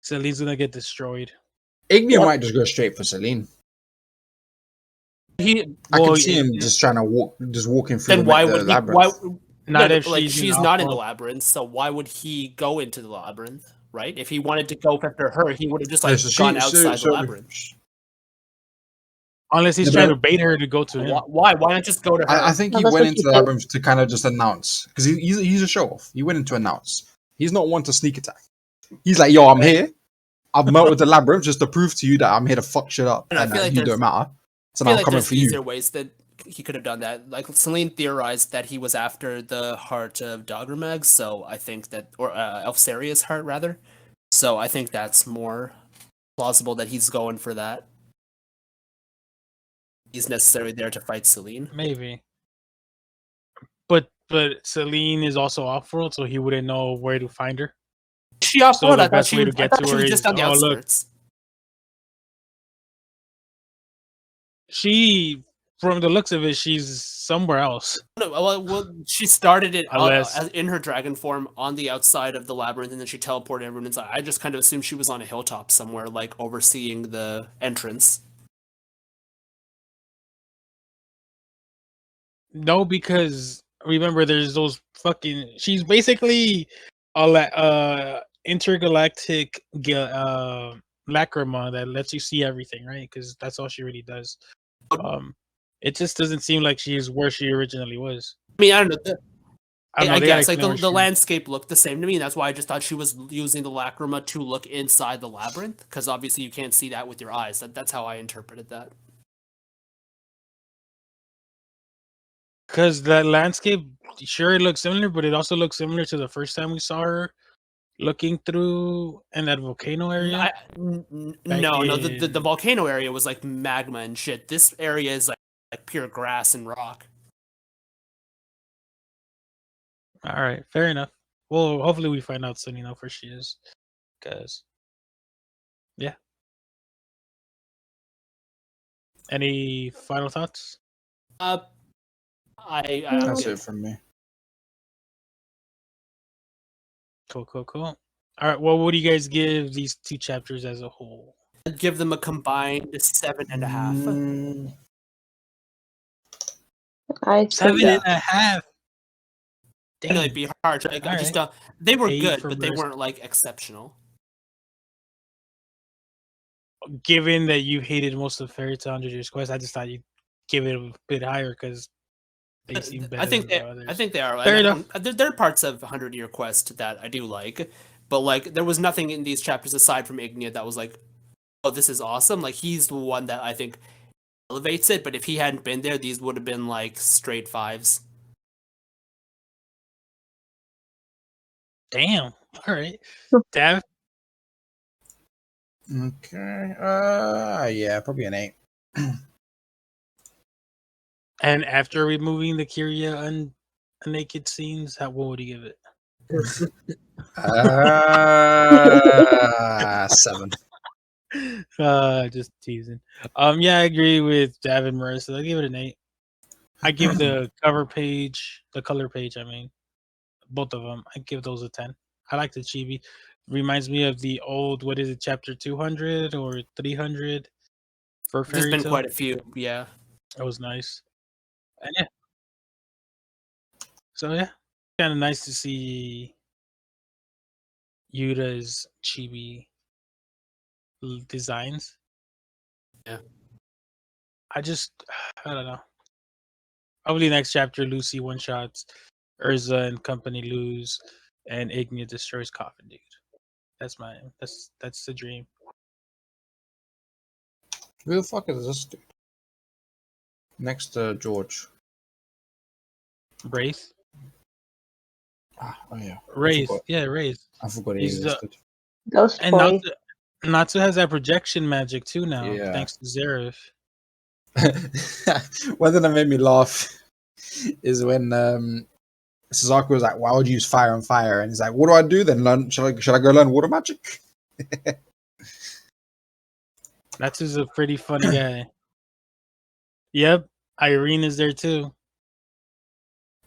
Celine's gonna get destroyed. Ignia might just go straight for Celine. I can see him just trying to walking through. Then why would he? Labyrinth. Not if she's not in the labyrinth, so why would he go into the labyrinth? Right? If he wanted to go after her, he would have just gone outside the labyrinth. Unless he's trying to bait her to go to him. Why? Why not just go to her? I think he went into the labyrinth to kind of just announce, because he's a show off. He went in to announce. He's not one to sneak attack. He's like, yo, I'm here. I've met with the labyrinth just to prove to you that I'm here to fuck shit up, and that you don't matter. So now I'm coming for you. Easier ways that he could have done that. Like Celine theorized that he was after the heart of Dogramag, so I think that, or Elfsaria's heart rather. So I think that's more plausible that he's going for that. He's necessarily there to fight Celine. Maybe. But Celine is also off-world, so he wouldn't know where to find her. She off-world? So I thought she was just on the outskirts. She, from the looks of it, she's somewhere else. No, well, she started it in her dragon form on the outside of the labyrinth, and then she teleported everyone inside. I just kind of assumed she was on a hilltop somewhere, like overseeing the entrance. No, because remember, there's those fucking. She's basically a intergalactic lacrima that lets you see everything, right? Because that's all she really does. It just doesn't seem like she's where she originally was. I mean, I don't know. I guess like the landscape looked the same to me, and that's why I just thought she was using the lacrima to look inside the labyrinth, because obviously you can't see that with your eyes. That's how I interpreted that. Because that landscape, sure, it looks similar, but it also looks similar to the first time we saw her looking through in that volcano area. The volcano area was like magma and shit. This area is like pure grass and rock. All right, fair enough. Well, hopefully we find out soon enough where she is. Because, yeah. Any final thoughts? That's it from me. Cool. All right, well, what do you guys give these 2 chapters as a whole? I'd give them a combined 7.5. 7.5. Damn. It'd be hard. They were good, but they weren't like exceptional. Given that you hated most of Fairy Tail Under Year's Quest, I just thought you'd give it a bit higher because they seem better. I think they are. Fair enough. There are parts of 100 Year Quest that I do like, but like there was nothing in these chapters aside from Ignia that was like, oh, this is awesome. Like he's the one that I think elevates it, but if he hadn't been there, these would have been like straight 5s. Damn. All right. Dav? Okay. Yeah, probably an 8. And after removing the Kyria naked scenes, what would you give it? 7. Just teasing. Yeah, I agree with Dav and Marissa. I give it an 8. I give the cover page, the color page, I mean, both of them. I give those a 10. I like the chibi. Reminds me of the old, what is it, chapter 200 or 300 for There's Fairy been Tail. quite a few, yeah. That was nice. And yeah. So yeah, kind of nice to see Yuta's chibi designs. Yeah. I don't know. Hopefully next chapter Lucy one shots, Urza and company lose, and Ignia destroys Coffin Dude. That's the dream. Who the fuck is this dude? Next to George. Wraith? Oh yeah. Wraith. Yeah, Wraith. I forgot he He's existed. Ghost and boy. Natsu has that projection magic too now, Yeah. thanks to Zeref. One thing that made me laugh is when Suzaku was like, "Why would you use fire on fire?" And he's like, "What do I do then? Should I go learn water magic?" Natsu's a pretty funny guy. Yep, Irene is there too.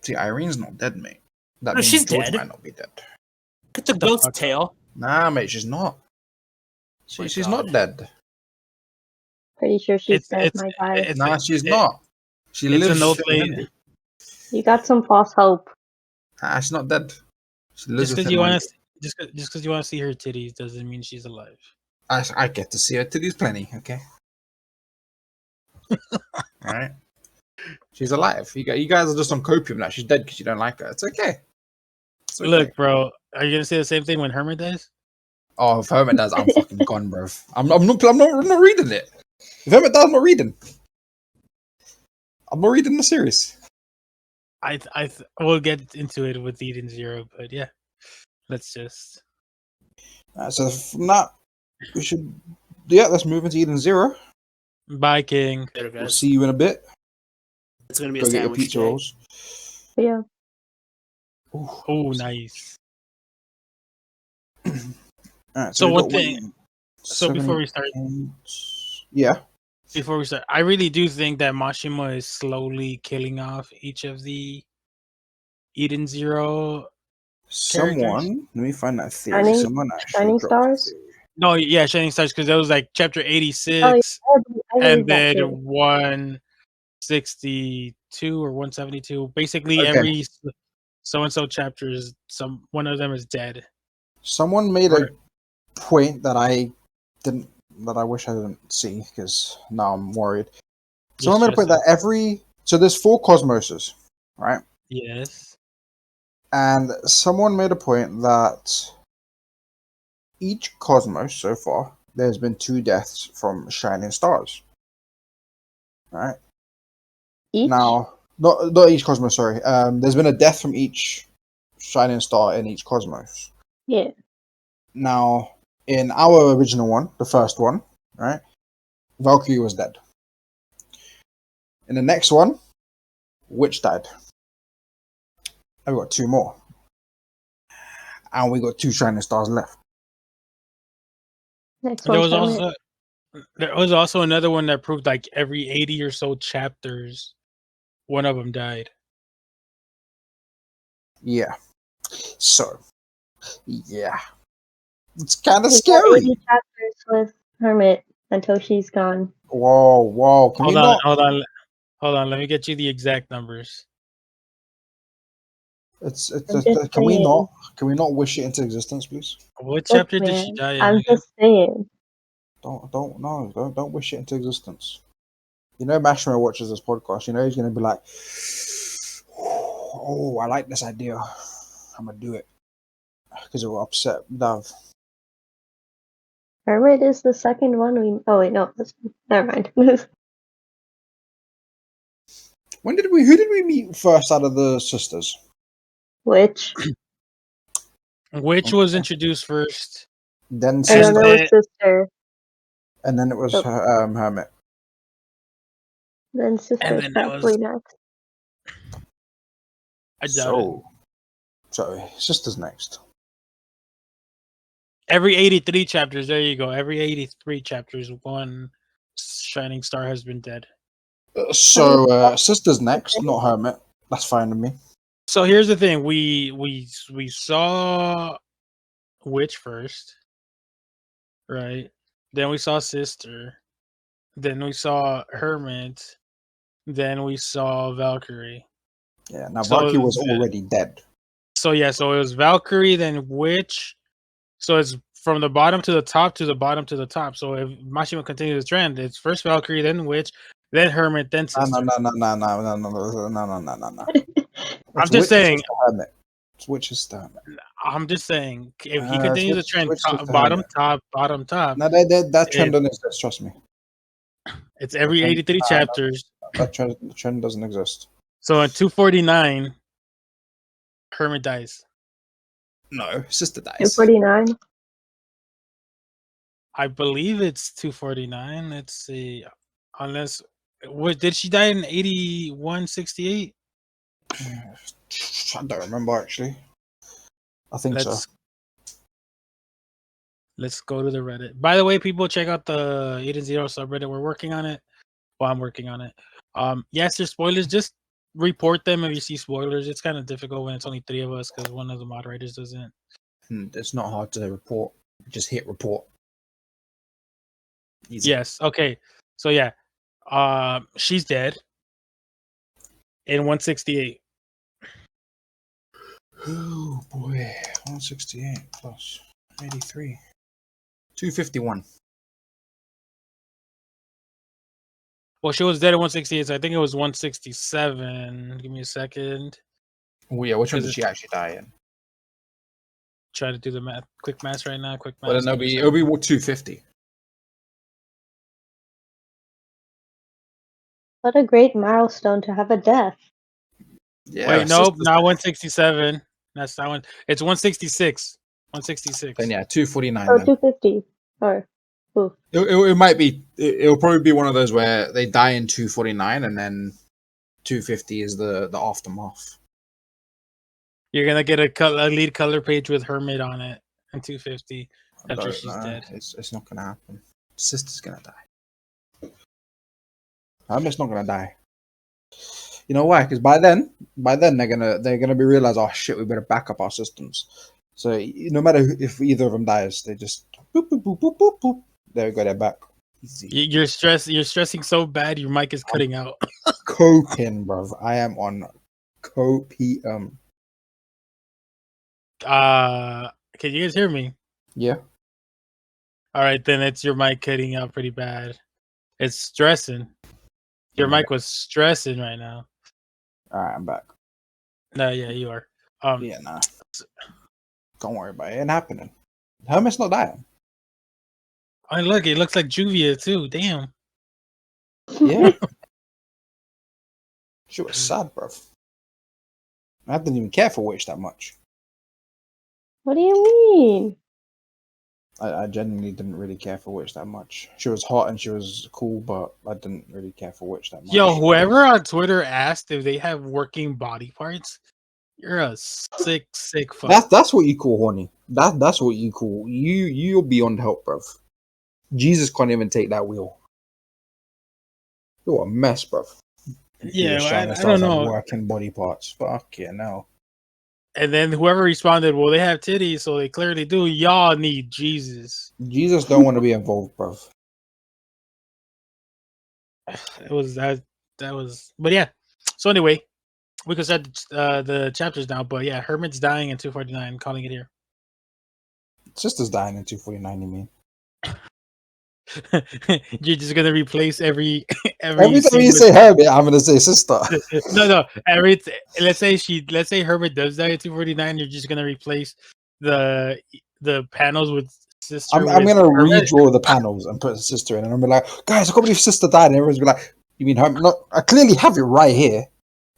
See, Irene's not dead, mate. That No, means she's George dead. might not be dead. Get the ghost fuck tail. Nah, mate, she's not. She's God. not dead. Pretty sure she's dead, It's my guy. it's Nah, she's not. She it's lives an old with lady. Henry. You got some false hope. Ah, she's not dead. She lives Just with because you Henry. want to just because you want to see her titties doesn't mean she's alive. I get to see her titties plenty, okay? Alright? She's alive. You guys are just on copium now. She's dead because you don't like her. It's okay. It's okay. Look, bro, are you gonna say the same thing when Hermit dies? Oh, if Hermit does, I'm fucking gone, bro. I'm not reading it. If Hermit does, I'm not reading. I'm not reading the series. We'll get into it with Eden Zero, but yeah, let's just. So from that, let's move into Eden Zero. Bye, King. Later, guys. We'll see you in a bit. It's gonna be Go a get your sandwich pizza day. rolls. Yeah. Oh, nice. Alright, So we've one got thing. So before we start, I really do think that Mashima is slowly killing off each of the Eden Zero. Someone, let me find that theory. Shining- Someone actually Shining dropped a Stars? theory. No, yeah, Shining Stars, because that was like chapter 86, I and believe that then too. 162 or 172. Basically, Okay. every so and so chapter is one of them is dead. Someone made a Right. point that I wish I didn't see because now I'm worried. Someone made a point that there's 4 cosmoses, right? Yes. And someone made a point that each cosmos so far, there's been 2 deaths from shining stars. Right? Each? Now, not each cosmos, sorry. There's been a death from each shining star in each cosmos. Yeah. Now, in our original one, the first one, right, Valkyrie was dead. In the next one, Witch died. And we got 2 more. And we got 2 shining stars left. Next There one. was also another one that proved like every 80 or so chapters, one of them died. Yeah. So, yeah. It's kind of scary. 80 chapters with Hermit until she's gone. Whoa. Can we not? Hold on. Let me get you the exact numbers. Can we not wish it into existence, please? What chapter did she Man, die in? I'm just saying. Don't wish it into existence. You know, Mashima watches this podcast. You know he's gonna be like, "Oh, I like this idea. I'm gonna do it." Because it will upset Dav. Hermit is the second one we. Oh wait, no. Never mind. Who did we meet first out of the sisters? Which? Which was introduced first. Then And sister. then there was sister. And then it was Hermit. Then sister is probably next. I doubt it. So sister's next. Every 83 chapters, there you go. Every 83 chapters, one shining star has been dead. So sister's next, not Hermit. That's fine with me. So here's the thing: we saw Witch first, right? Then we saw Sister. Then we saw Hermit. Then we saw Valkyrie. Yeah, now Valkyrie was already dead. So yeah, so it was Valkyrie, then Witch. So it's from the bottom to the top to the bottom to the top. So if Mashima continues the trend, it's first Valkyrie, then Witch, then Hermit, then Sister. No. I'm just saying. Witch is Hermit. I'm just saying, if he continues the trend, bottom, top. No, that trend doesn't exist. Trust me. It's every 83 chapters. That trend doesn't exist. So in 249, Hermit dies. No, sister dies. 249. I believe it's 249. Let's see. Unless, did she die in 8168? I don't remember actually. I think so. Let's go to the Reddit. By the way, people, check out the 8 and 0 subreddit. We're working on it. Well, I'm working on it. Yes, there's spoilers. Just report them if you see spoilers. It's kind of difficult when it's only 3 of us because one of the moderators doesn't. It's not hard to report. Just hit report. Easy. Yes. Okay. So yeah, she's dead in 168. Oh boy, 168 plus 83, 251. Well, she was dead at 168, so I think it was 167. Give me a second. Oh yeah, which one did she actually die in? Try to do the math, quick math right now. Quick math. Well, then it'll be 250. What a great milestone to have a death. Yeah. Wait, nope, not 167. That's not one. It's 166. 166. Then yeah, 249. Oh, 250. Or it might be. It'll probably be one of those where they die in 249 and then 250 is the aftermath. You're gonna get a lead color page with Hermit on it and 250 after she's dead. It's not gonna happen. Sister's gonna die. Hermit's not gonna die. You know why? Because by then they're gonna be realized. Oh shit, we better back up our systems. So no matter if either of them dies, they just boop boop boop boop boop boop. There we go. They're back. Easy. You're stressing so bad. Your mic is cutting out. Copium, bro. I am on copium. Can you guys hear me? Yeah. All right, then it's your mic cutting out pretty bad. It's stressing. Your mic was stressing right now. All right, I'm back. No, yeah, you are. Yeah, nah. Don't worry about it. It ain't happening. Hermit's not dying. Oh, look, it looks like Juvia too. Damn. Yeah. She was sad, bro. I didn't even care for Witch that much. What do you mean? I genuinely didn't really care for Witch that much. She was hot and she was cool, but I didn't really care for Witch that much. Yo, whoever on Twitter asked if they have working body parts, you're a sick fuck. That's what you call horny. That's what you call you're beyond help, bruv. Jesus can't even take that wheel. You're a mess, bruv. Yeah, I don't know. Working body parts. Fuck yeah, no. And then whoever responded, well, they have titties, so they clearly do. Y'all need Jesus. Jesus don't want to be involved, bruv. It was that was, but yeah. So anyway, we can start the chapters now. But yeah, Hermit's dying in 249. Calling it here. Sister's dying in 249. You mean? You're just gonna replace every time you say Hermit, I'm gonna say sister. No. Let's say Hermit does die at 249. You're just gonna replace the panels with sister. I'm with gonna Hermit. redraw the panels and put sister in, and I'm gonna be like, guys, I can't believe sister died. And everyone's be like, you mean Hermit? Not, I clearly have it right here.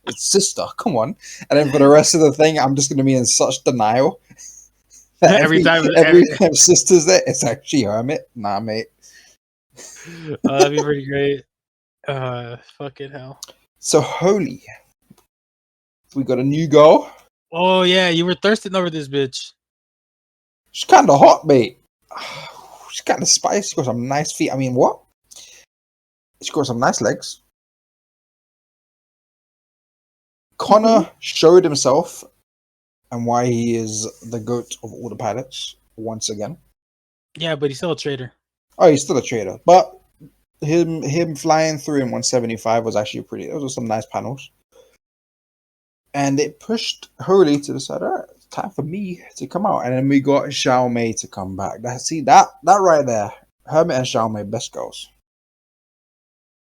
It's sister. Come on. And then for the rest of the thing, I'm just gonna be in such denial that every time sister's there, it's actually Hermit. Nah, mate. That'd be pretty great. Fucking hell. So holy, we got a new girl. Oh yeah, you were thirsting over this bitch. She's kind of hot, mate. She's kind of spicy. She's got some nice feet. I mean, what? She's got some nice legs. Connor showed himself and why he is the GOAT of all the pilots once again. Yeah, but he's still a traitor. Oh, he's still a traitor. But him flying through in 175 was actually pretty. Those were some nice panels. And it pushed Holy to the side. All right, it's time for me to come out. And then we got Xiaomei to come back. That right there. Hermit and Xiaomei, best girls.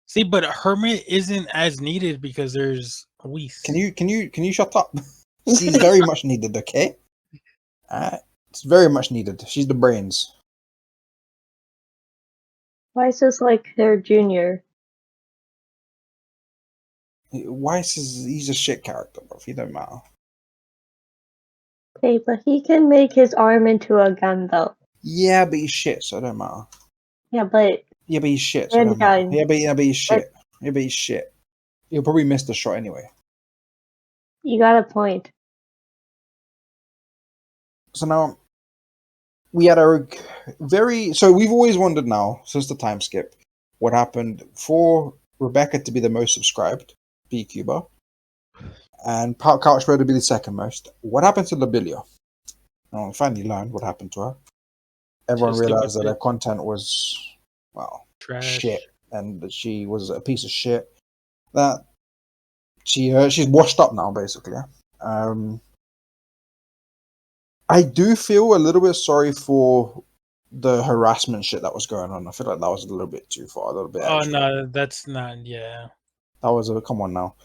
See, but Hermit isn't as needed because there's Whis. Can you shut up? She's very much needed, okay? It's very much needed. She's the brains. Weiss is like their junior. Weiss he's a shit character, bro. He don't matter. Okay, but he can make his arm into a gun, though. Yeah, but he's shit, so it don't matter. Yeah, but he's shit, so it don't matter. Yeah, but he's shit. Yeah, but he's shit. He'll probably miss the shot anyway. You got a point. So now, we had so we've always wondered now, since the time skip, what happened for Rebecca to be the most subscribed BQber, and Couchbro to be the second most. What happened to Labilia? Well, we finally learned what happened to her. Everyone realized that her content was, well, trash. Shit, and she was a piece of shit. That she's washed up now, basically. I do feel a little bit sorry for the harassment shit that was going on. I feel like that was a little bit too far, a little bit. Oh no, that's not. Yeah, that was come on now.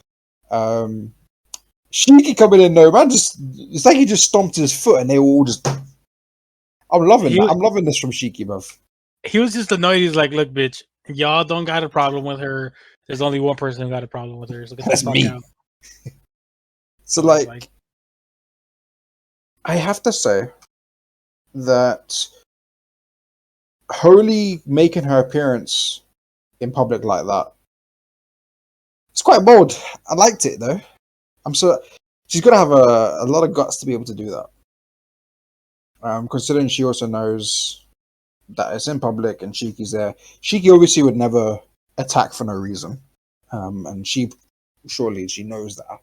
Shiki coming in though, man. It's like he just stomped his foot, and they were all just. I'm loving that. I'm loving this from Shiki, bruv. He was just annoyed. He's like, "Look, bitch, y'all don't got a problem with her. There's only one person who got a problem with her. So get the fuck out." So like, I have to say that Holy making her appearance in public like that, it's quite bold. I liked it though. She's got to have a lot of guts to be able to do that. Considering she also knows that it's in public and Shiki's there. Shiki obviously would never attack for no reason. And she knows that.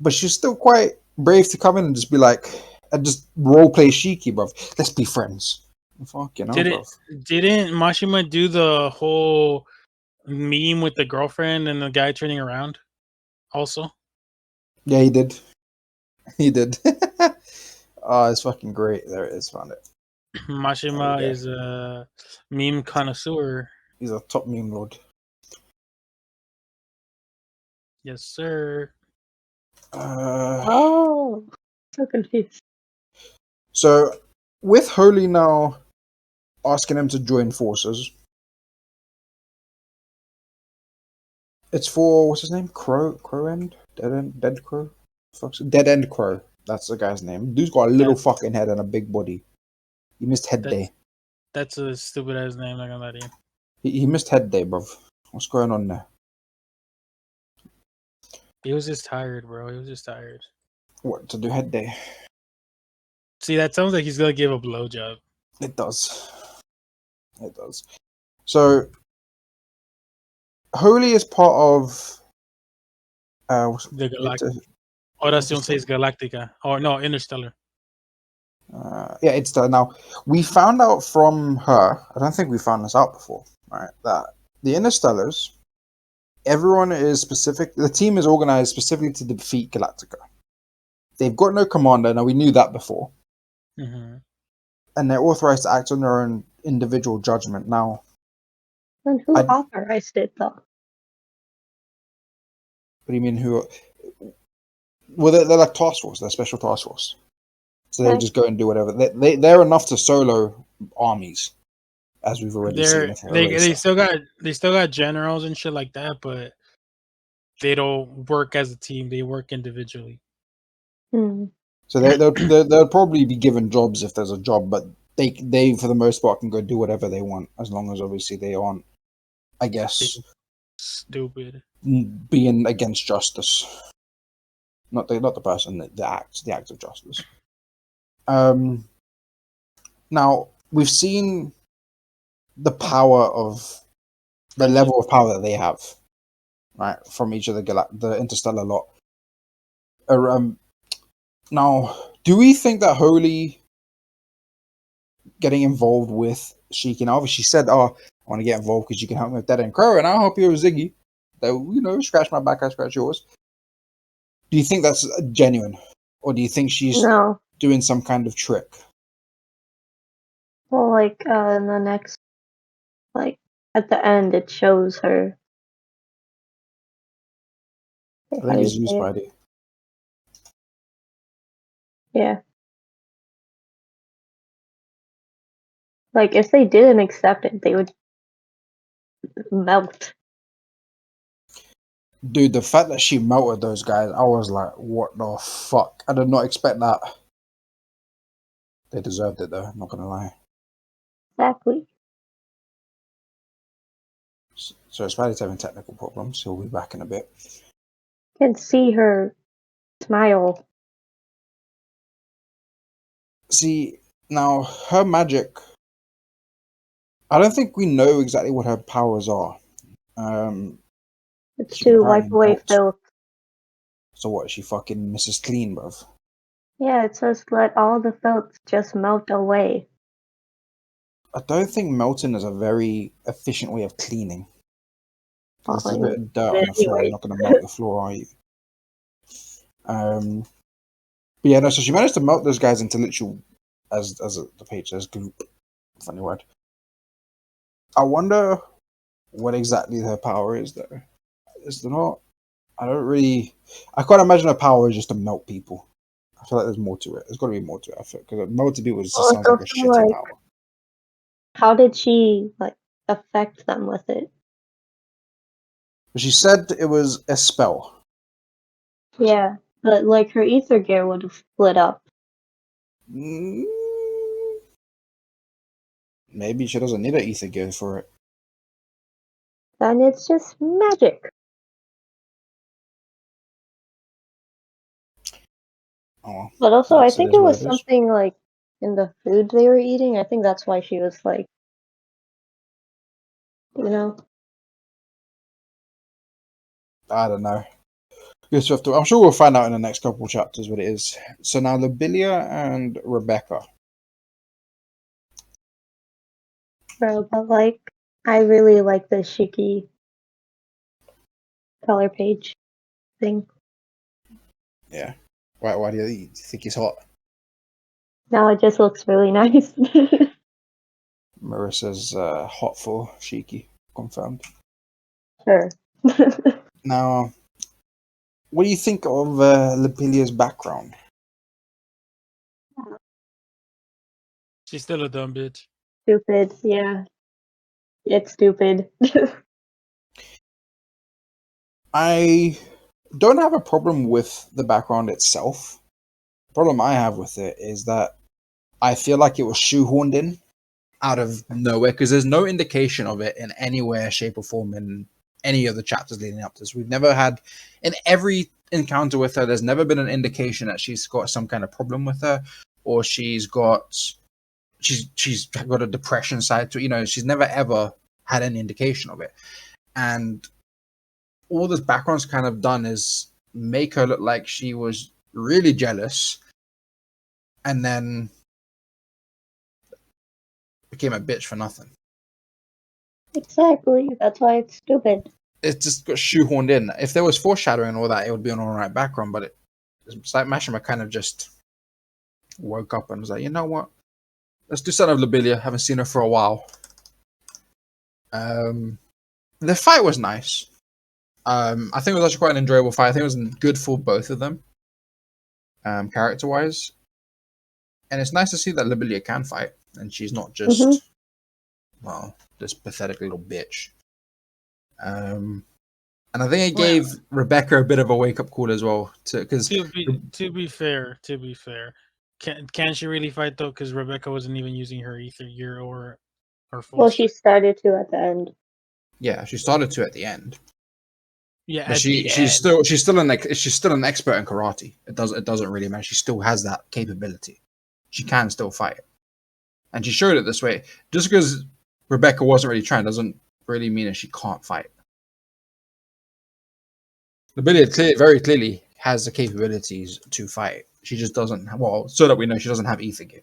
But she's still quite brave to come in and just be like, and just roleplay Shiki, bruv. Let's be friends. Fuck, you know, Didn't Mashima do the whole meme with the girlfriend and the guy turning around also? Yeah, he did. He did. Oh, it's fucking great. There it is. Found it. Mashima is a meme connoisseur. He's a top meme lord. Yes, sir. So confused. So, with Holy now asking him to join forces, it's for, what's his name? Crowend? Dead Crow? Dead End Crow. That's the guy's name. Dude's got a little fucking head and a big body. He missed head day. That's a stupid ass name, not gonna lie to you. He missed head day, bruv. What's going on there? He was just tired, bro. He was just tired. What, to do head day? See, that sounds like he's gonna give a blowjob. It does. It does. So, Holy is part of the Oración 6 Galáctica. Or no, Interstellar. Yeah, it's now. We found out from her. I don't think we found this out before. Right, that the Interstellars, everyone is specific. The team is organized specifically to defeat Galactica. They've got no commander. Now we knew that before, and they're authorized to act on their own individual judgment. Now, and who authorized it though? What do you mean? Who? Well, they're like task force. They're special task force. So they just go and do whatever. They're enough to solo armies, as we've already seen. They still got generals and shit like that, but they don't work as a team. They work individually. So they'll probably be given jobs if there's a job, but they for the most part can go do whatever they want, as long as obviously they aren't, I guess, stupid, being against justice. Not the person, the act of justice. Now we've seen the level of power that they have, right, from each of the interstellar lot. Now, do we think that Holy getting involved with Sheik, and obviously she said, "Oh, I want to get involved because you can help me with Dead and Crow, and I'll help you with Ziggy. That scratch my back, I scratch yours." Do you think that's genuine, or do you think she's doing some kind of trick? Well, like in the next, like at the end, it shows her. I think it's used by it. Yeah. Like if they didn't accept it, they would melt. Dude, the fact that she melted those guys, I was like, what the fuck? I did not expect that. They deserved it, though, I'm not going to lie. Exactly. So Spidey's having technical problems. He'll be back in a bit. Can see her smile. See, now, her magic... I don't think we know exactly what her powers are. It's to wipe away filth. So what, is she fucking Mrs. Clean, bruv? Yeah, it says let all the filth just melt away. I don't think melting is a very efficient way of cleaning. There's a bit of dirt on the floor. You're not going to melt the floor, are you? But yeah, no, so she managed to melt those guys into literal, as the page says, goop. Funny word. I wonder what exactly her power is, though. Is there not? I can't imagine her power is just to melt people. I feel like there's more to it. There's got to be more to it. I feel because melting people just sounds like a shitty power. How did she affect them with it? She said it was a spell. Yeah, but her ether gear would have split up. Maybe she doesn't need an ether gear for it. Then it's just magic. Oh, but also, I think it was something in the food they were eating. I think that's why she was I don't know. I'm sure we'll find out in the next couple of chapters what it is. So now Lobelia and Rebecca. Bro, but I really like the Shiki color page thing. Yeah. Why do you think he's hot? No, it just looks really nice. Marissa's hot for Shiki. Confirmed. Sure. Now, what do you think of Lopelia's background? She's still a dumb bitch. Stupid, yeah. It's stupid. I don't have a problem with the background itself. The problem I have with it is that I feel like it was shoehorned in out of nowhere because there's no indication of it in any way, shape, or form in any of the chapters leading up to this. We've never had, in every encounter with her, there's never been an indication that she's got some kind of problem with her or she's got a depression side to it. She's never ever had any indication of it. And all this background's kind of done is make her look like she was really jealous and then became a bitch for nothing. Exactly. That's why it's stupid. It just got shoehorned in. If there was foreshadowing and all that, it would be an alright background, but it's like Mashima kind of just woke up and was like, you know what? Let's do Son of Lobelia. Haven't seen her for a while. The fight was nice. I think it was actually quite an enjoyable fight. I think it was good for both of them, character-wise. And it's nice to see that Libelia can fight, and she's not just well, this pathetic little bitch. And I think it gave Rebecca a bit of a wake up call as well, because to be fair, can she really fight though? Because Rebecca wasn't even using her ether gear or her full. Well, she started to at the end. Yeah, she started to at the end. Yeah, but she's still an expert in karate. It doesn't really matter. She still has that capability. She can still fight, and she showed it this way. Just because Rebecca wasn't really trying doesn't really mean that she can't fight. Libelia very clearly has the capabilities to fight. She just doesn't. Well, so that we know, she doesn't have ether gear,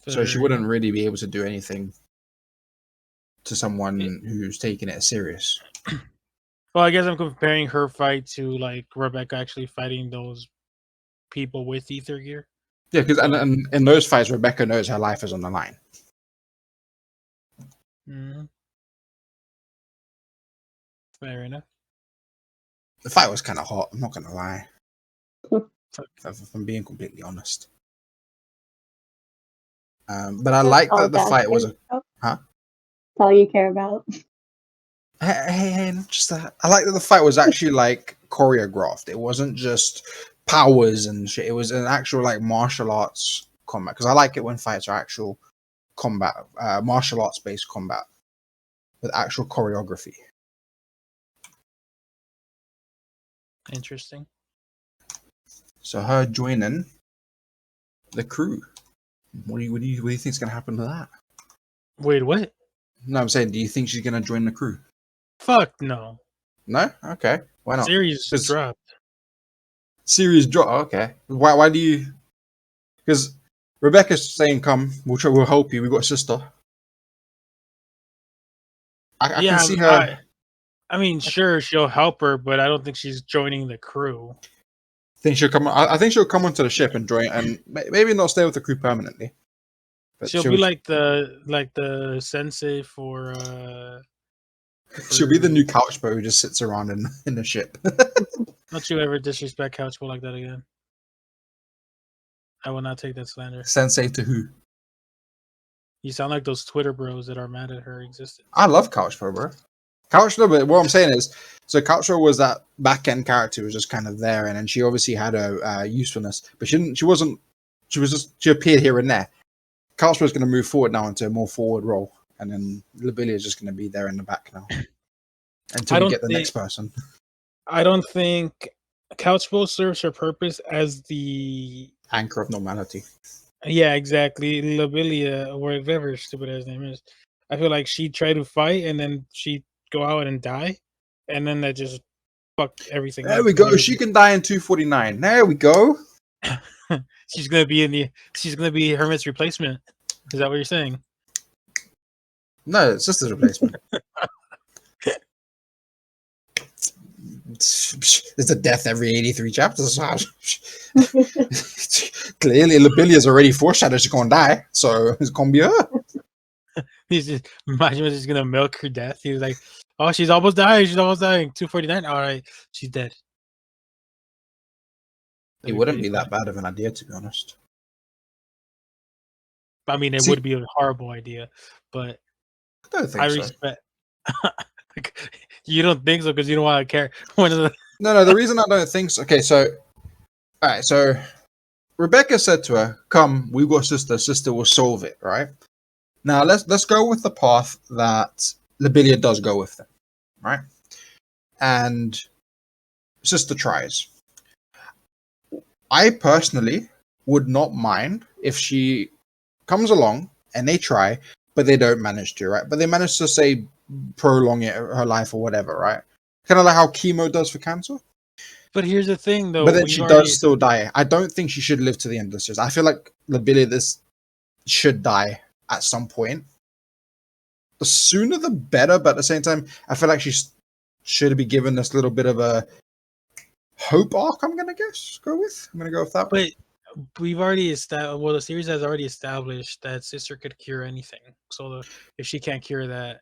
so she wouldn't really be able to do anything to someone who's taking it serious. Well, I guess I'm comparing her fight to like Rebecca actually fighting those people with ether gear. Yeah, because and in those fights, Rebecca knows her life is on the line. Mm-hmm. Fair enough. The fight was kind of hot. I'm not gonna lie. If I'm being completely honest. But I like that the fight was That's all you care about. Hey, not just that. I like that the fight was actually like choreographed. It wasn't just powers and shit. It was an actual like martial arts combat. Because I like it when fights are actual combat, martial arts based combat with actual choreography. Interesting. So her joining the crew. What do you think is gonna happen to that? Wait, what? No, I'm saying, do you think she's gonna join the crew? Fuck no. No? Okay. Why not? Series dropped. Series drop. Okay. Why do you? Because Rebecca's saying, "Come, we'll help you. We got a sister." I can see her. I mean, sure, she'll help her, but I don't think she's joining the crew. Think she'll come. I think she'll come onto the ship and join, and maybe not stay with the crew permanently. But she'll be like the sensei for. She'll be the new Couchbow who just sits around in the ship. Don't you ever disrespect Couchbow like that again. I will not take that slander. Sensei to who? You sound like those Twitter bros that are mad at her existence. I love Couchbow, bro. Couchbow, but what I'm saying is, so Couchbow was that back end character who was just kind of there, and then she obviously had a usefulness, but she appeared here and there. Couchbow's going to move forward now into a more forward role, and then Libelia is just going to be there in the back now until we get the next person. I don't think Couchbow serves her purpose as the anchor of normality. Yeah, exactly. Libelia, or whatever stupid ass name is. I feel like she tried to fight and then she go out and die, and then that just fucked everything. There we go. She can die in 249. There we go. She's gonna be Hermit's replacement. Is that what you're saying? No, it's just a replacement. There's a death every 83 chapters. Clearly, Libelia's already foreshadowed she's gonna die, so it's gonna be her. Imagine he's gonna milk her death. He was like, "Oh, she's almost dying. She's almost dying. 249. All right, she's dead." It wouldn't be that bad of an idea, to be honest. I mean, it would be a horrible idea, but I don't think so. Respect. You don't think so because you don't want to care. No. The reason I don't think so. Okay, so all right. So Rebecca said to her, "Come, we've got sister. Sister will solve it." Right now, let's go with the path that Libelia does go with them. Right, and sister tries. I personally would not mind if she comes along and they try, but they don't manage to, right? But they manage to say prolong her life or whatever, right? Kind of like how chemo does for cancer. But here's the thing, though. But then she does still die. I don't think she should live to the end of the series. I feel like Libelia should die at some point. The sooner the better, but at the same time, I feel like she should be given this little bit of a hope arc. I'm gonna go with that. But we've already established. Well, the series has already established that sister could cure anything. So if she can't cure that,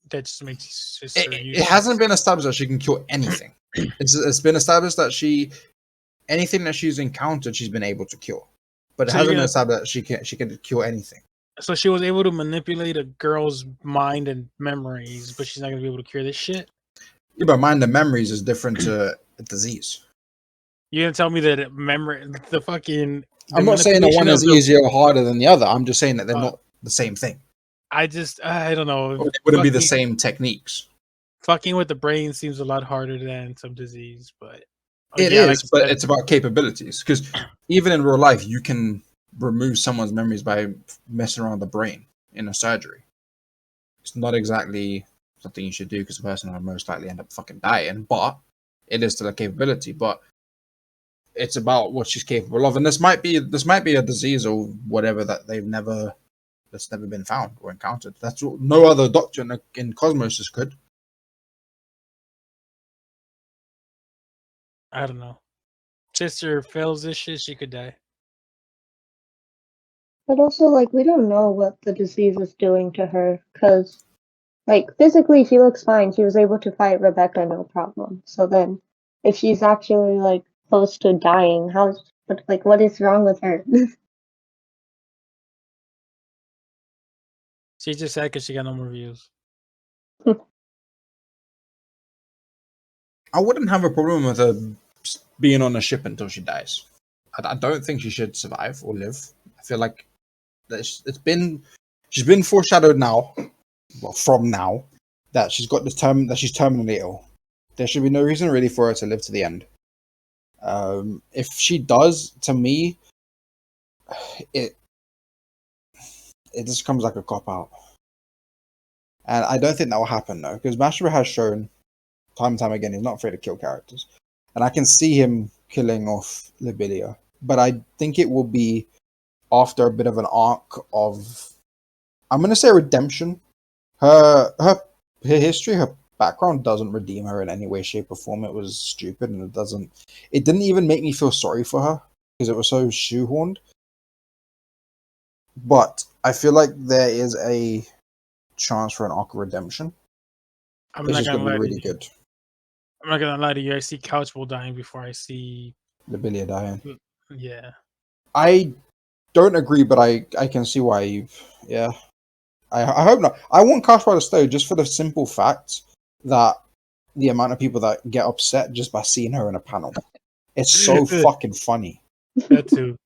that just makes sister. It hasn't been established that she can cure anything. It's been established that she anything that she's encountered, she's been able to cure. But it So hasn't you're established that she can cure anything. So she was able to manipulate a girl's mind and memories, but she's not gonna be able to cure this shit. Yeah, but mind and memories is different to a disease. You didn't tell me that the I'm not saying that one is easier or harder than the other. I'm just saying that they're not the same thing. I don't know. Or it wouldn't be the same techniques. Fucking with the brain seems a lot harder than some disease, but it is. But it's about capabilities. Because even in real life, you can remove someone's memories by messing around the brain in a surgery. It's not exactly something you should do because the person will most likely end up fucking dying, but it is still a capability. But it's about what she's capable of, and this might be a disease or whatever that's never been found or encountered. That's what no other doctor in Cosmos could. I don't know. Sister fails this shit, she could die. But also, like, we don't know what the disease is doing to her, because, like, physically she looks fine. She was able to fight Rebecca, no problem. So then, if she's actually, like, close to dying, what is wrong with her? She's just sad because she got no more views. I wouldn't have a problem with her being on a ship until she dies. I don't think she should survive or live. I feel like she's been foreshadowed now, well, from now, that she's got that she's terminally ill. There should be no reason really for her to live to the end. If she does, to me, it just comes like a cop out, and I don't think that will happen though, because Mashra has shown time and time again he's not afraid to kill characters, and I can see him killing off Libilia, but I think it will be after a bit of an arc of, I'm gonna say, redemption. Her history, her background doesn't redeem her in any way, shape, or form. It was stupid, and it didn't even make me feel sorry for her because it was so shoehorned. But I feel like there is a chance for an arc of redemption. I'm It's not just gonna gonna be lie really to you. good. I'm not gonna lie to you. I see Couchable dying before I see Libilia dying. Yeah. I don't agree, but I can see why you. Yeah, I hope not. I want Couchable to stay just for the simple fact that the amount of people that get upset just by seeing her in a panel. It's so fucking funny. That too.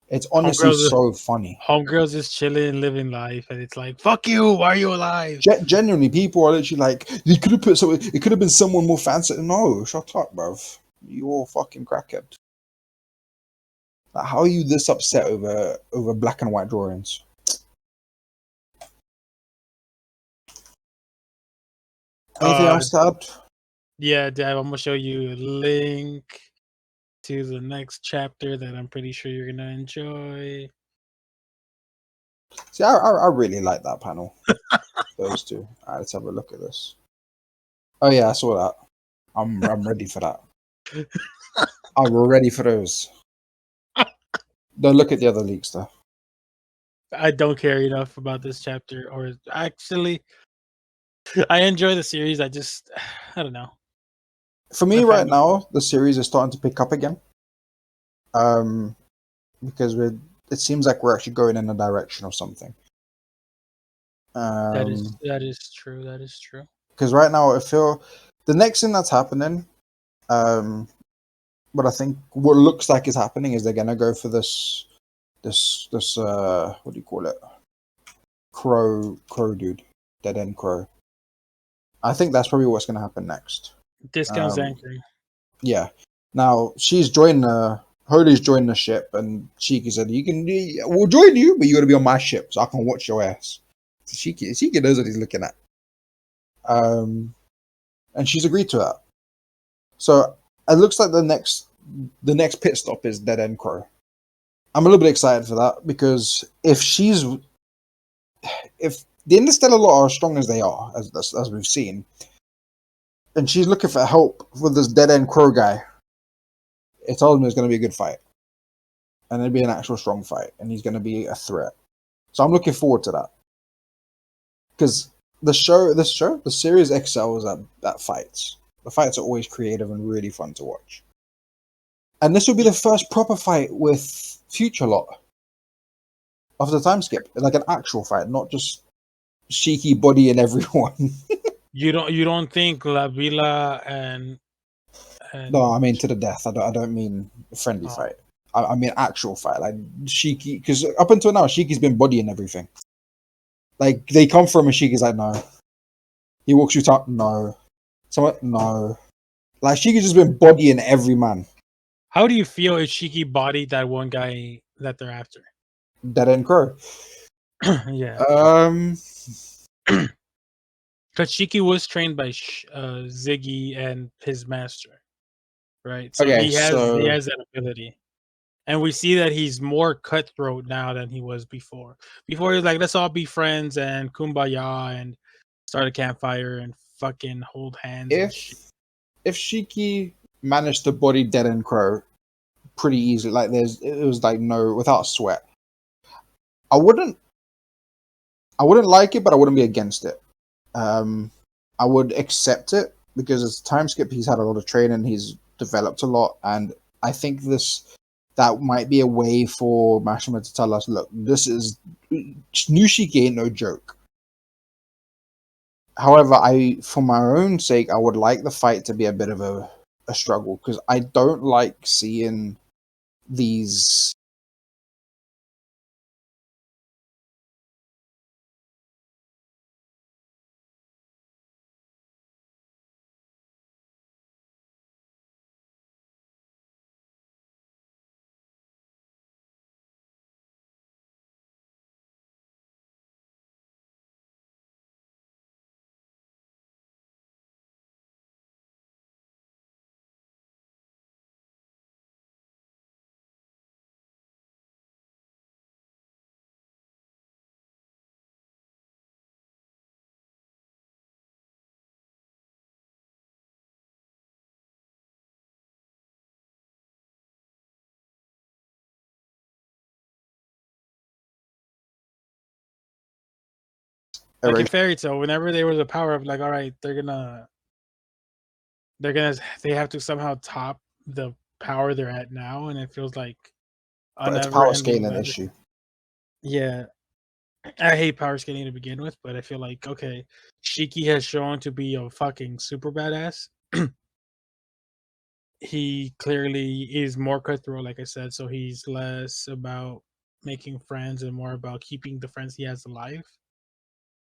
It's honestly so funny. Homegirls just chilling, living life, and it's like, fuck you, why are you alive? Genuinely, people are literally like, you could have it could have been someone more fancy. No, shut up, bruv. You're fucking crackhead. Like, how are you this upset over black and white drawings? Anything else to add? Yeah, Dad, I'm gonna show you a link to the next chapter that I'm pretty sure you're gonna enjoy. See, I really like that panel. Those two. All right, let's have a look at this. Oh yeah, I saw that. I'm ready for that. I'm ready for those. Don't look at the other leaks though. I don't care enough about this chapter, or actually, I enjoy the series. I don't know. For me, right now, the series is starting to pick up again. Because it seems like we're actually going in a direction of something. That is true. That is true. Because right now, I feel the next thing that's happening, what I think, what looks like is happening is they're gonna go for this what do you call it? Crow dude, dead end crow. I think that's probably what's gonna happen next. Discount Zankry. Yeah. Now she's joined Holy's joined the ship, and Shiki said, we'll join you, but you got to be on my ship so I can watch your ass. So Shiki knows what he's looking at. And she's agreed to that. So it looks like the next pit stop is Dead End Crow. I'm a little bit excited for that, because if the Interstellar lot are as strong as they are, as we've seen, and she's looking for help with this Dead End Crow guy, it tells me it's going to be a good fight. And it'll be an actual strong fight. And he's going to be a threat. So I'm looking forward to that. Because the series excels at fights. The fights are always creative and really fun to watch. And this will be the first proper fight with Future Lot of the time skip, like an actual fight, not just Shiki bodying everyone. You don't think La Vila and No, I mean to the death. I don't mean friendly fight. I mean actual fight, like Shiki. Because up until now, Shiki's been bodying everything. Like they come from and Shiki's like, no. He walks you top, no. Someone, no. Like Shiki's just been bodying every man. How do you feel if Shiki bodied that one guy that they're after? Dead End Crow. Yeah. Because Shiki was trained by Ziggy and his master, right? So Okay, he has that ability, and we see that he's more cutthroat now than he was before. Before he was like, let's all be friends and kumbaya and start a campfire and fucking hold hands and shit. If Shiki managed to body Dead End Crow pretty easily, like it was like no, without sweat. I wouldn't like it, but I wouldn't be against it. I would accept it because as time skip, he's had a lot of training, he's developed a lot, and I think that might be a way for Mashima to tell us, look, this is new Shiki ain't no joke. However, for my own sake, I would like the fight to be a bit of a struggle because I don't like seeing these. Like in Fairy Tail, whenever there was a power up, like, all right, they have to somehow top the power they're at now, and it feels like But it's power scaling an issue. Yeah, I hate power scaling to begin with, but I feel like okay, Shiki has shown to be a fucking super badass. He clearly is more cutthroat, like I said, so he's less about making friends and more about keeping the friends he has alive.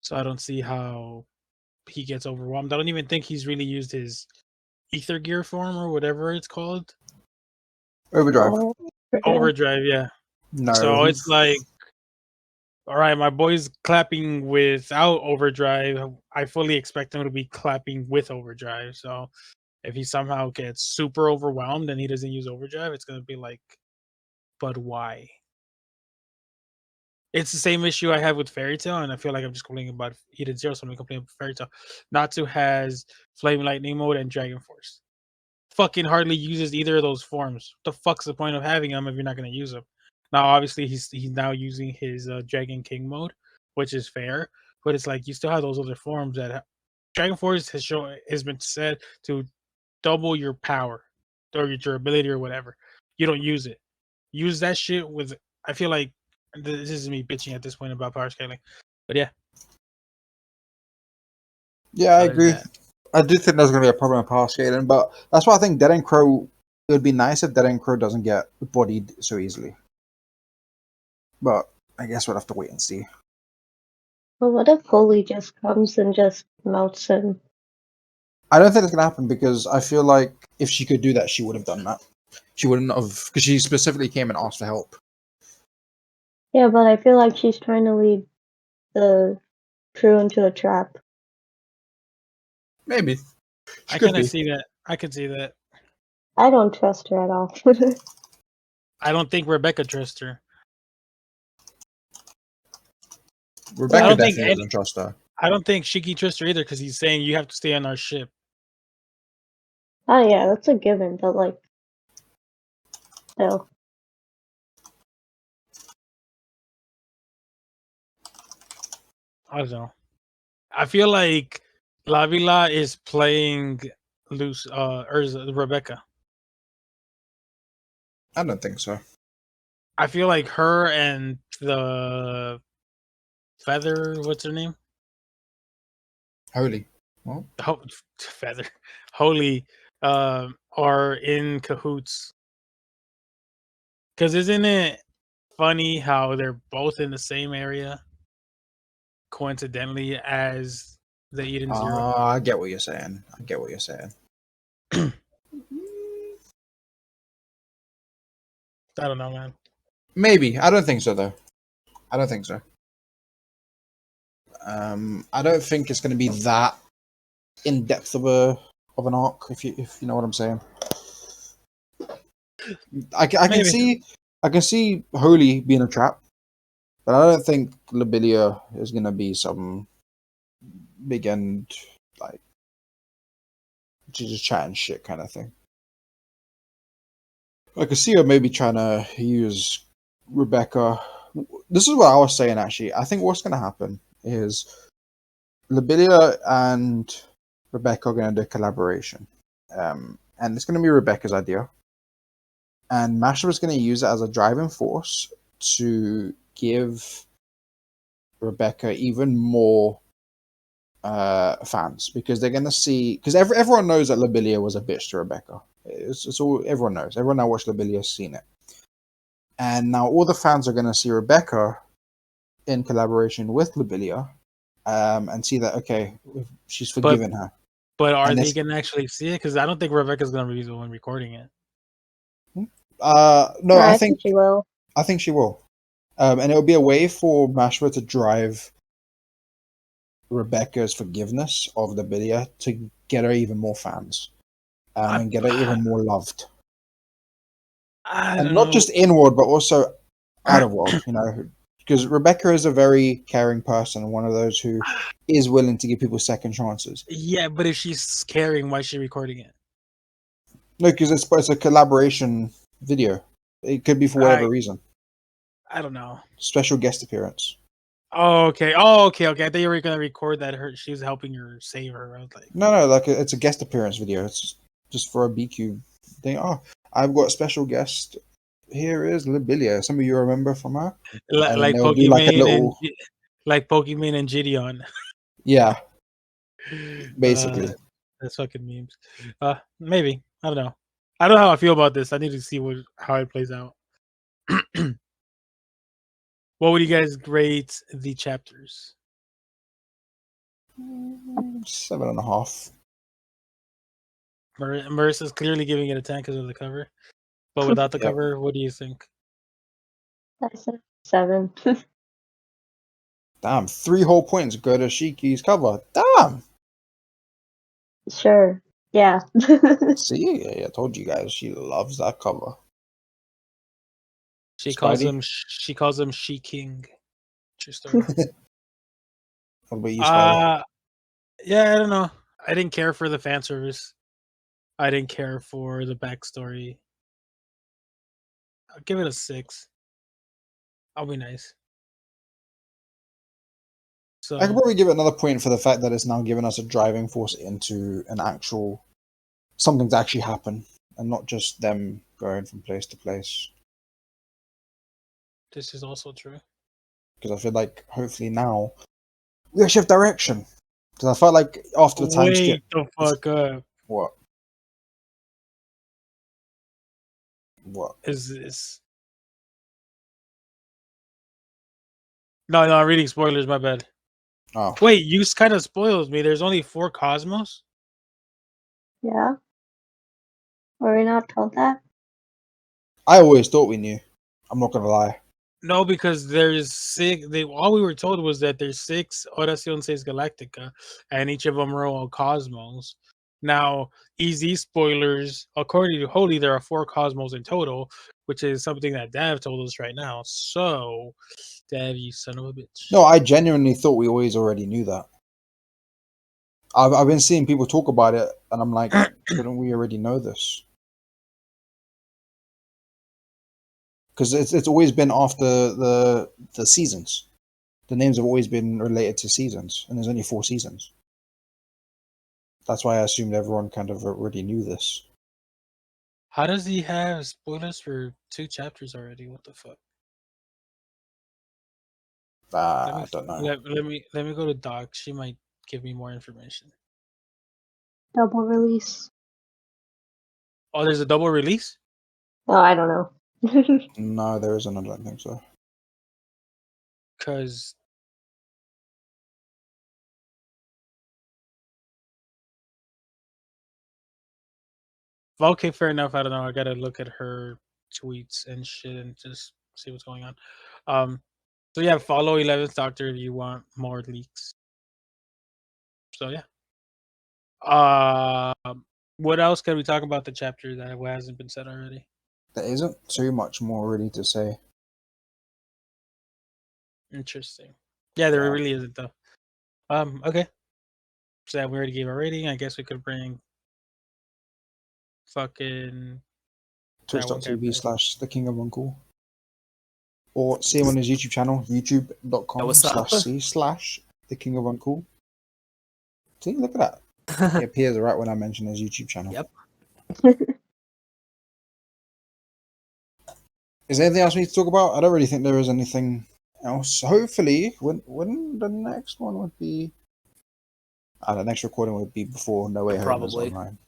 So I don't see how he gets overwhelmed. I don't even think he's really used his ether gear form or whatever it's called. Overdrive, yeah. No. So it's like, all right, my boy's clapping without overdrive. I fully expect him to be clapping with overdrive. So if he somehow gets super overwhelmed and he doesn't use overdrive, it's gonna be like, but why? It's the same issue I have with Fairy Tail, and I feel like I'm just complaining about Eden Zero, so I'm complaining about Fairy Tail. Natsu has Flame Lightning mode and Dragon Force. Fucking hardly uses either of those forms. What the fuck's the point of having them if you're not gonna use them? Now, obviously, he's now using his Dragon King mode, which is fair, but it's like you still have those other forms that Dragon Force has been said to double your power or your durability or whatever. You don't use it. Use that shit with. I feel like this is me bitching at this point about power scaling, but yeah. Yeah, I agree. I do think there's going to be a problem with power scaling, but that's why I think Dead End Crow. It would be nice if Dead End Crow doesn't get bodied so easily. But I guess we'll have to wait and see. Well, what if Holy just comes and just melts him? I don't think it's going to happen because I feel like if she could do that, she would have done that. She wouldn't have, because she specifically came and asked for help. Yeah, but I feel like she's trying to lead the crew into a trap. Maybe. I can see that. I can see that. I don't trust her at all. I don't think Rebecca trusts her. Rebecca definitely doesn't trust her. I don't think Shiki trusts her either because he's saying you have to stay on our ship. Oh yeah, that's a given, but like, no. I don't know. I feel like La Vila is playing loose, Rebecca. I don't think so. I feel like her and the Feather, what's her name? Holy. Well, Feather. Holy are in cahoots. Because isn't it funny how they're both in the same area, coincidentally, as the Eden Zero? I get what you're saying. I don't know, man. Maybe. I don't think so, though. I don't think so. I don't think it's going to be that in depth of an arc, if you know what I'm saying. I can see Holy being a trap, but I don't think Lobelia is going to be some big end, like, just chatting shit kind of thing. I could see her maybe trying to use Rebecca. This is what I was saying, actually. I think what's going to happen is Lobelia and Rebecca are going to do a collaboration. And it's going to be Rebecca's idea. And Masha was going to use it as a driving force to give Rebecca even more fans, because they're going to see, because everyone knows that Lobelia was a bitch to Rebecca. It's all everyone knows. Everyone that watched Lobelia has seen it, and now all the fans are going to see Rebecca in collaboration with Lobelia, and see that okay, she's forgiven her. But are they going to actually see it? Because I don't think Rebecca's going to be the one recording it. No, I think she will. I think she will, and it'll be a way for Mashra to drive Rebecca's forgiveness of Lobelia to get her even more fans, and get her even more loved. And not just inward, but also out of world, because Rebecca is a very caring person, one of those who is willing to give people second chances. Yeah, but if she's caring, why is she recording it? No, because it's a collaboration video. It could be for whatever reason. I don't know. Special guest appearance. Oh, okay. I thought you were going to record that she was helping her save her. I was like, no, like it's a guest appearance video. It's just for a BQ thing. Oh, I've got a special guest. Here is Lobelia. Some of you remember from her, like Pokemon like little... like Pokemon and Gideon. Yeah, basically. That's fucking memes. Maybe, I don't know. I don't know how I feel about this. I need to see how it plays out. What would you guys rate the chapters? 7.5. Marissa's clearly giving it a 10 because of the cover. But without the cover, what do you think? I said 7. Damn, 3 whole points go to Shiki's cover. Damn. Sure. Yeah. See, I told you guys she loves that cover. She calls him She King. True story. What about you, Spidey? Yeah, I don't know. I didn't care for the fan service. I didn't care for the backstory. I'll give it a 6. I'll be nice. So I could probably give it another point for the fact that it's now given us a driving force into an actual something's actually happened, and not just them going from place to place. This is also true. Because I feel like hopefully now we actually have direction. Because I felt like after the time skip. Wait the fuck up. What? What is this? No, I'm reading spoilers. My bad. Oh wait, you kind of spoiled me. There's only 4 cosmos. Yeah. Were we not told that? I always thought we knew. I'm not gonna lie. No, because there's 6. All we were told was that there's 6 Oración 6 Galactica, and each of them are all cosmos. Now, easy spoilers. According to Holy, there are 4 cosmos in total, which is something that Dav told us right now. So, Dav, you son of a bitch. No, I genuinely thought we always already knew that. I've been seeing people talk about it, and I'm like, shouldn't we already know this? Because it's always been after the seasons. The names have always been related to seasons, and there's only 4 seasons. That's why I assumed everyone kind of already knew this. How does he have spoilers for 2 chapters already? What the fuck? I don't know. Let me go to Doc. She might give me more information. Double release. Oh, there's a double release? Oh, I don't know. No, there isn't. I don't think so. Cause okay, fair enough. I don't know. I gotta look at her tweets and shit and just see what's going on. So yeah, follow 11th Doctor if you want more leaks. So yeah. What else can we talk about the chapter that hasn't been said already? There isn't too much more really to say. Interesting. Yeah, there Yeah. really isn't though. Okay. So yeah, we already gave a rating. I guess we could bring fucking Twitch.tv/The King of Uncle. Or see him on his YouTube channel, youtube.com/The King of Uncle. See, look at that. It appears right when I mention his YouTube channel. Yep. Is there anything else we need to talk about? I don't really think there is anything else. Hopefully, when the next one would be, the next recording would be before No Way Home is Probably. online.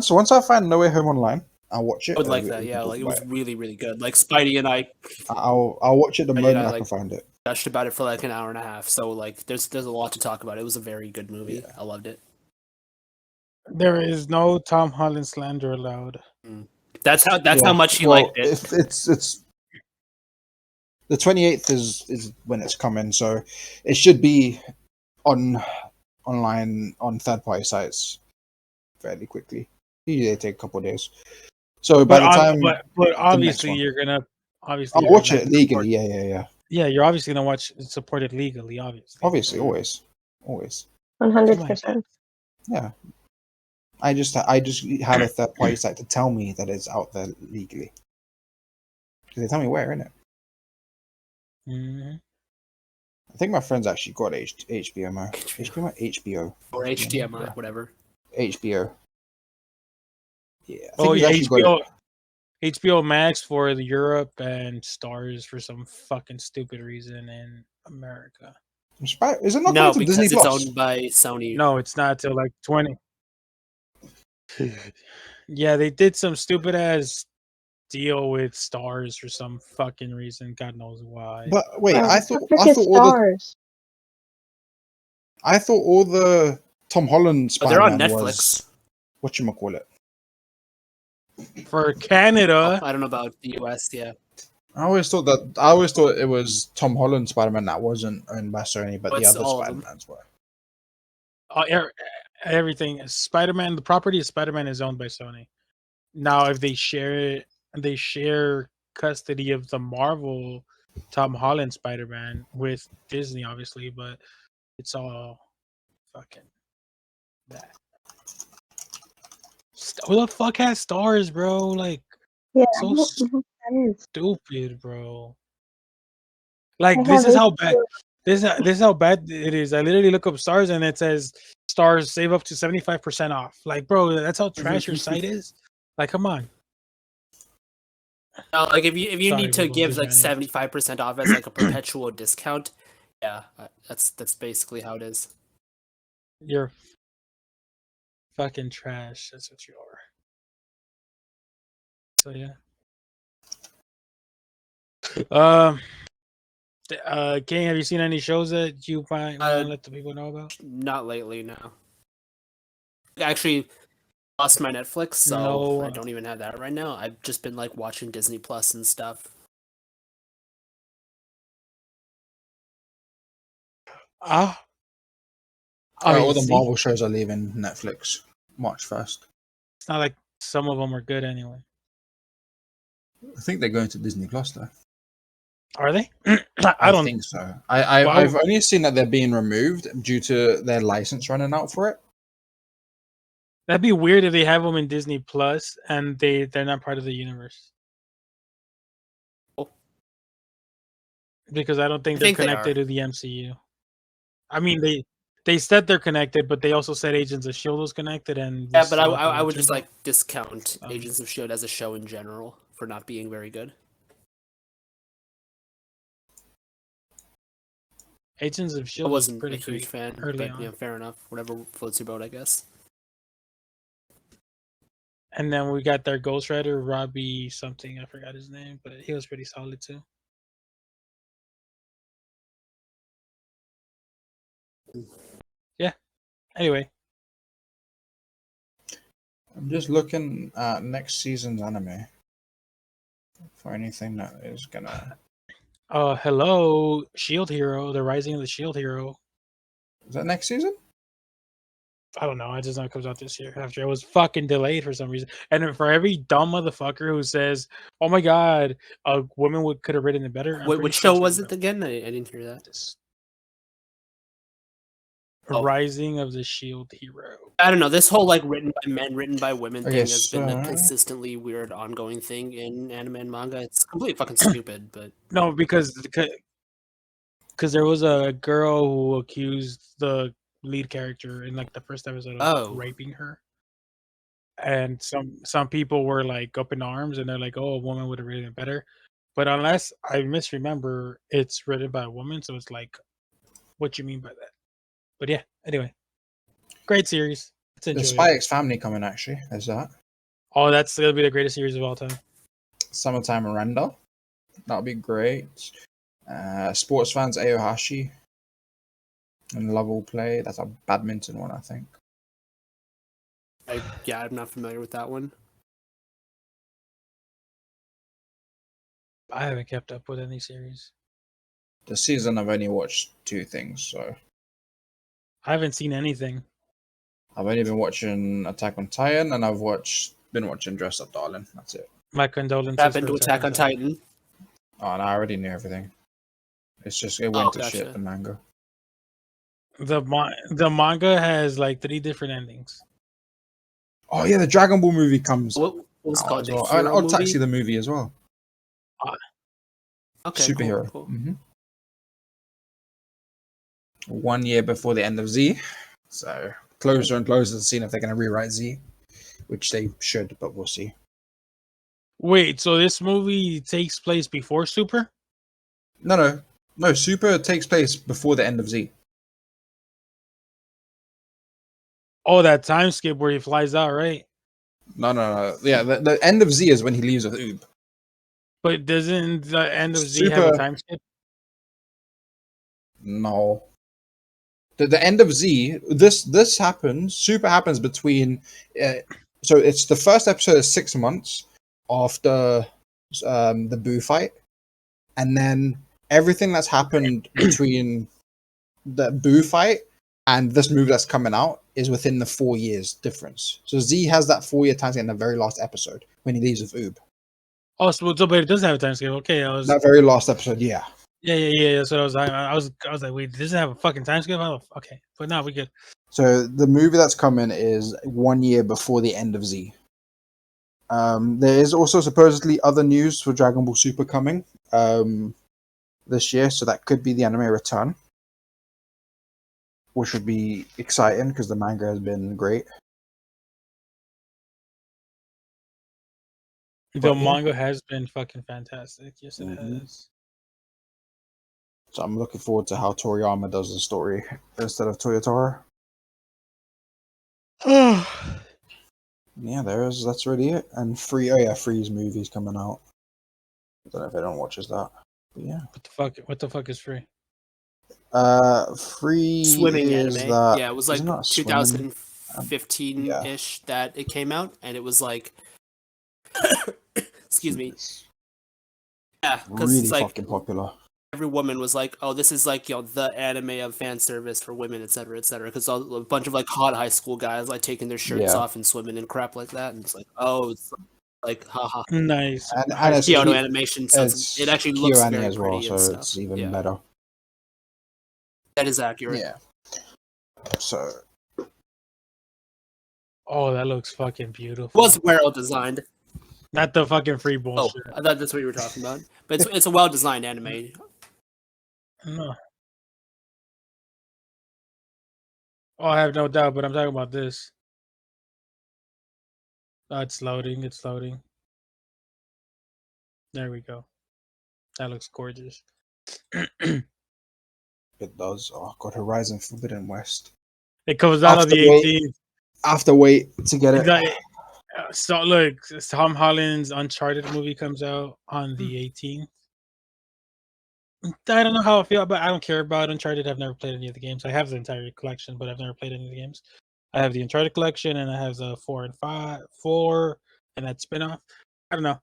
So, once I find No Way Home online, I'll watch it. I would like that. Yeah, like it was really, really good. Like Spidey and I. I'll watch it the moment I can find it. Gushed about it for like an hour and a half. So like, there's a lot to talk about. It was a very good movie. Yeah. I loved it. There is no Tom Holland slander allowed. That's how much he liked it. It's the 28th is when it's coming, so it should be online on third party sites fairly quickly. Usually they take a couple of days. So by the time, but obviously you're gonna I'll watch it legally. Yeah. Yeah, you're obviously gonna support it legally. Obviously, always. 100%. Yeah. I just have a third party site to tell me that it's out there legally. Because they tell me where, innit? Mm-hmm. I think my friend's actually got HBO. HBO or HDMI, whatever. HBO. Yeah. HBO Max for Europe and STARZ for some fucking stupid reason in America. Is it not No, to because Disney it's Plus? owned by Sony. No, it's not till like 20. Yeah, they did some stupid ass deal with STARZ for some fucking reason. God knows why. But wait, I thought all the Tom Holland Spider-Man they're on Netflix. was whatchamacallit. For Canada. I don't know about the US, yeah. I always thought it was Tom Holland Spider-Man that wasn't owned by Sony, but the other Spider-Mans were. Everything Spider-Man, the property of Spider-Man is owned by Sony. Now, if they share custody of the Marvel Tom Holland Spider-Man with Disney, obviously, but it's all fucking that. Who the fuck has STARZ, bro? Like, so stupid, bro. Like, this is how bad. This is how bad it is. I literally look up STARZ and it says STARZ save up to 75% off. Like, bro, that's how trash your site is. Like, come on. Like if you need to give like 75% off as like a perpetual discount, yeah, that's basically how it is. You're fucking trash. That's what you are. So yeah. King, have you seen any shows that you want to let the people know about? Not lately, no. I actually lost my Netflix, so I don't even have that right now. I've just been like watching Disney Plus and stuff. All the Marvel shows are leaving Netflix March 1st. It's not like some of them are good anyway. I think they're going to Disney Plus though. Are they? I don't think so. I've only seen that they're being removed due to their license running out for it. That'd be weird if they have them in Disney Plus and they're not part of the universe. Because I don't think they're connected to the MCU. I mean, they said they're connected, but they also said Agents of Shield was connected, and yeah, but I would just like discount Agents of Shield as a show in general for not being very good. Agents of Shield I wasn't was pretty a huge fan, early but on. yeah, fair enough. Whatever floats your boat, I guess. And then we got their Ghost Rider, Robbie something. I forgot his name, but he was pretty solid too. Yeah. Anyway, I'm just looking at next season's anime for anything that is gonna. hello, Shield Hero, the Rising of the Shield Hero. Is that next season? I don't know. I just know it comes out this year. After it was fucking delayed for some reason, and then for every dumb motherfucker who says, "Oh my god, a woman could have written it better." Wait, which show was it again? I didn't hear that. Rising of the Shield Hero. I don't know. This whole like written by men, written by women thing has been a consistently weird, ongoing thing in anime and manga. It's completely fucking stupid, but no, because there was a girl who accused the lead character in like the first episode of raping her, and some people were like up in arms, and they're like, "Oh, a woman would have written it better," but unless I misremember, it's written by a woman, so it's like, what you mean by that? But yeah, anyway, great series. It's enjoyable. The Spy X Family coming actually. Is that? Oh, that's gonna be the greatest series of all time. Summertime Render. That'll be great. Sports fans Aohashi and Love Will Play. That's a badminton one, I think. I'm not familiar with that one. I haven't kept up with any series. This season I've only watched 2 things, so I haven't seen anything. I've only been watching Attack on Titan, and I've been watching Dress Up Darling. That's it. My condolences. What happened to Attack on Titan? Oh, and I already knew everything. It's just it went to shit. The manga. The manga has like 3 different endings. Oh yeah, the Dragon Ball movie comes. What was it called? Well. And Odd Taxi the movie as well. Okay, superhero. Cool. Mm-hmm. 1 year before the end of Z, so closer and closer to seeing if they're going to rewrite Z, which they should, but we'll see. Wait, so this movie takes place before Super? No. Super takes place before the end of Z. Oh, that time skip where he flies out, right? No. Yeah, the end of Z is when he leaves with Oob. But doesn't the end of Z have a time skip? No. The end of Z, this happens. Super happens between. So it's the first episode is 6 months after the Boo fight, and then everything that's happened between the Boo fight and this movie that's coming out is within the 4 years difference. So Z has that 4 year time skip in the very last episode when he leaves with Oob. Oh, so but it doesn't have a time skip. Okay, that very last episode, yeah. Yeah. So I was like, wait, does it have a fucking time skip? Okay, but no, we good. So the movie that's coming is 1 year before the end of Z. There is also supposedly other news for Dragon Ball Super coming this year, so that could be the anime return, which would be exciting because the manga has been great. The manga has been fucking fantastic. Yes, it has. So I'm looking forward to how Toriyama does the story instead of Toyotaro. Yeah, that's really it. And Free's movie's coming out. I don't know if anyone watches that. But yeah. What the fuck is Free? Free swimming is anime. that, yeah, it was like 2015-ish that it came out, and it was like excuse me. Yeah, because really it's like fucking popular. Every woman was like, "Oh, this is like the anime of fan service for women, etc., etc." Because a bunch of like hot high school guys like taking their shirts off and swimming and crap like that, and it's like, oh, it's like haha, nice. And it's Kyoto animation, so it actually looks very as well, pretty so and stuff. it's even better. That is accurate. Yeah. So. Oh, that looks fucking beautiful. It was well designed. Not the fucking Free bullshit. Oh, I thought that's what you were talking about. But it's a well designed anime. No. Oh, I have no doubt, but I'm talking about this. Oh, it's loading. It's loading. There we go. That looks gorgeous. It does. Oh god, Horizon Forbidden West. It comes out on the 18th. I have to wait to get it. So look, Tom Holland's Uncharted movie comes out on the 18th. I don't know how I feel, but I don't care about Uncharted. I've never played any of the games. I have the entire collection, but I've never played any of the games. I have the Uncharted collection, and I have the 4 and that spinoff. I don't know.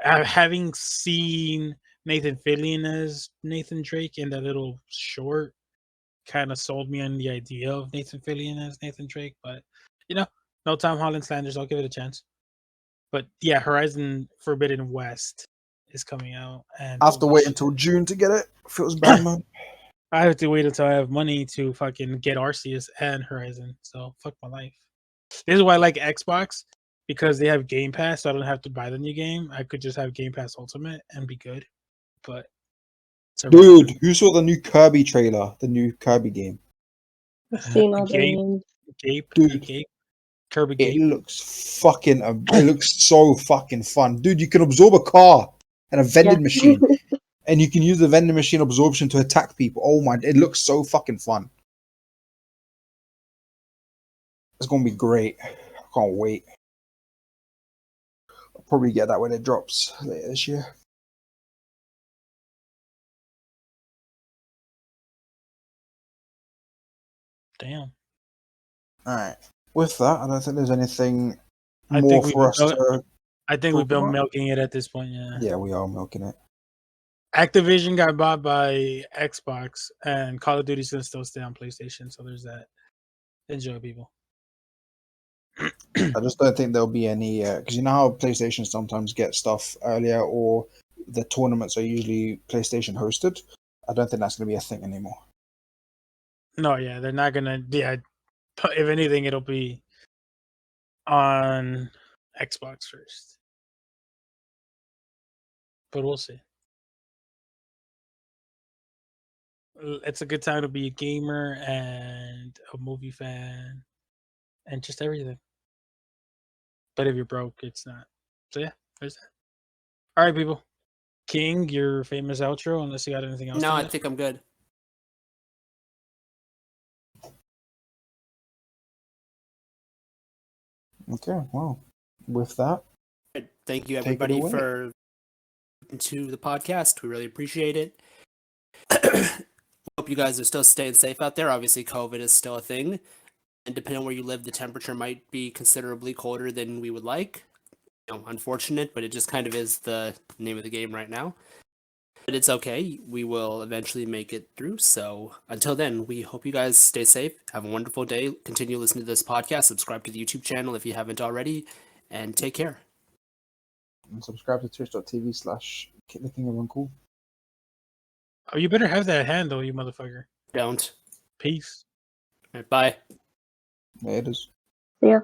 Having seen Nathan Fillion as Nathan Drake in that little short, kind of sold me on the idea of Nathan Fillion as Nathan Drake. But no Tom Holland slanders. I'll give it a chance. But yeah, Horizon Forbidden West is coming out, and I have to wait until June to get it. Feels bad, man. I have to wait until I have money to fucking get Arceus and Horizon. So fuck my life. This is why I like Xbox, because they have Game Pass, so I don't have to buy the new game. I could just have Game Pass Ultimate and be good. But dude, who saw the new Kirby trailer? The new Kirby game. Seen all the names. Gape. Kirby Gape. It looks fucking. It looks so fucking fun, dude. You can absorb a car and a vending machine, and you can use the vending machine absorption to attack people. Oh my! It looks so fucking fun. It's gonna be great. I can't wait. I'll probably get that when it drops later this year. Damn. All right. With that, I don't think there's anything more for us to. I think we've been milking it at this point. Yeah. Yeah, we are milking it. Activision got bought by Xbox, and Call of Duty's gonna still stay on PlayStation. So there's that. Enjoy, people. I just don't think there'll be any because you know how PlayStation sometimes get stuff earlier, or the tournaments are usually PlayStation hosted. I don't think that's going to be a thing anymore. No, yeah, they're not gonna. Yeah, if anything, it'll be on Xbox first, but we'll see. It's a good time to be a gamer and a movie fan and just everything. But if you're broke, it's not. So yeah, there's that. All right, people. King, your famous outro, unless you got anything else. No, I think I'm good. Okay, well, with that, thank you everybody for to the podcast. We really appreciate it. Hope you guys are still staying safe out there. Obviously, COVID is still a thing, and depending on where you live, the temperature might be considerably colder than we would like. Unfortunate, but it just kind of is the name of the game right now. But it's okay. We will eventually make it through. So until then, we hope you guys stay safe. Have a wonderful day. Continue listening to this podcast. Subscribe to the YouTube channel if you haven't already. And take care. And subscribe to twitch.tv/KeepTheKingOfUncool. Oh, you better have that handle, you motherfucker. Don't. Peace. Right, bye. Yeah, it is. Yeah.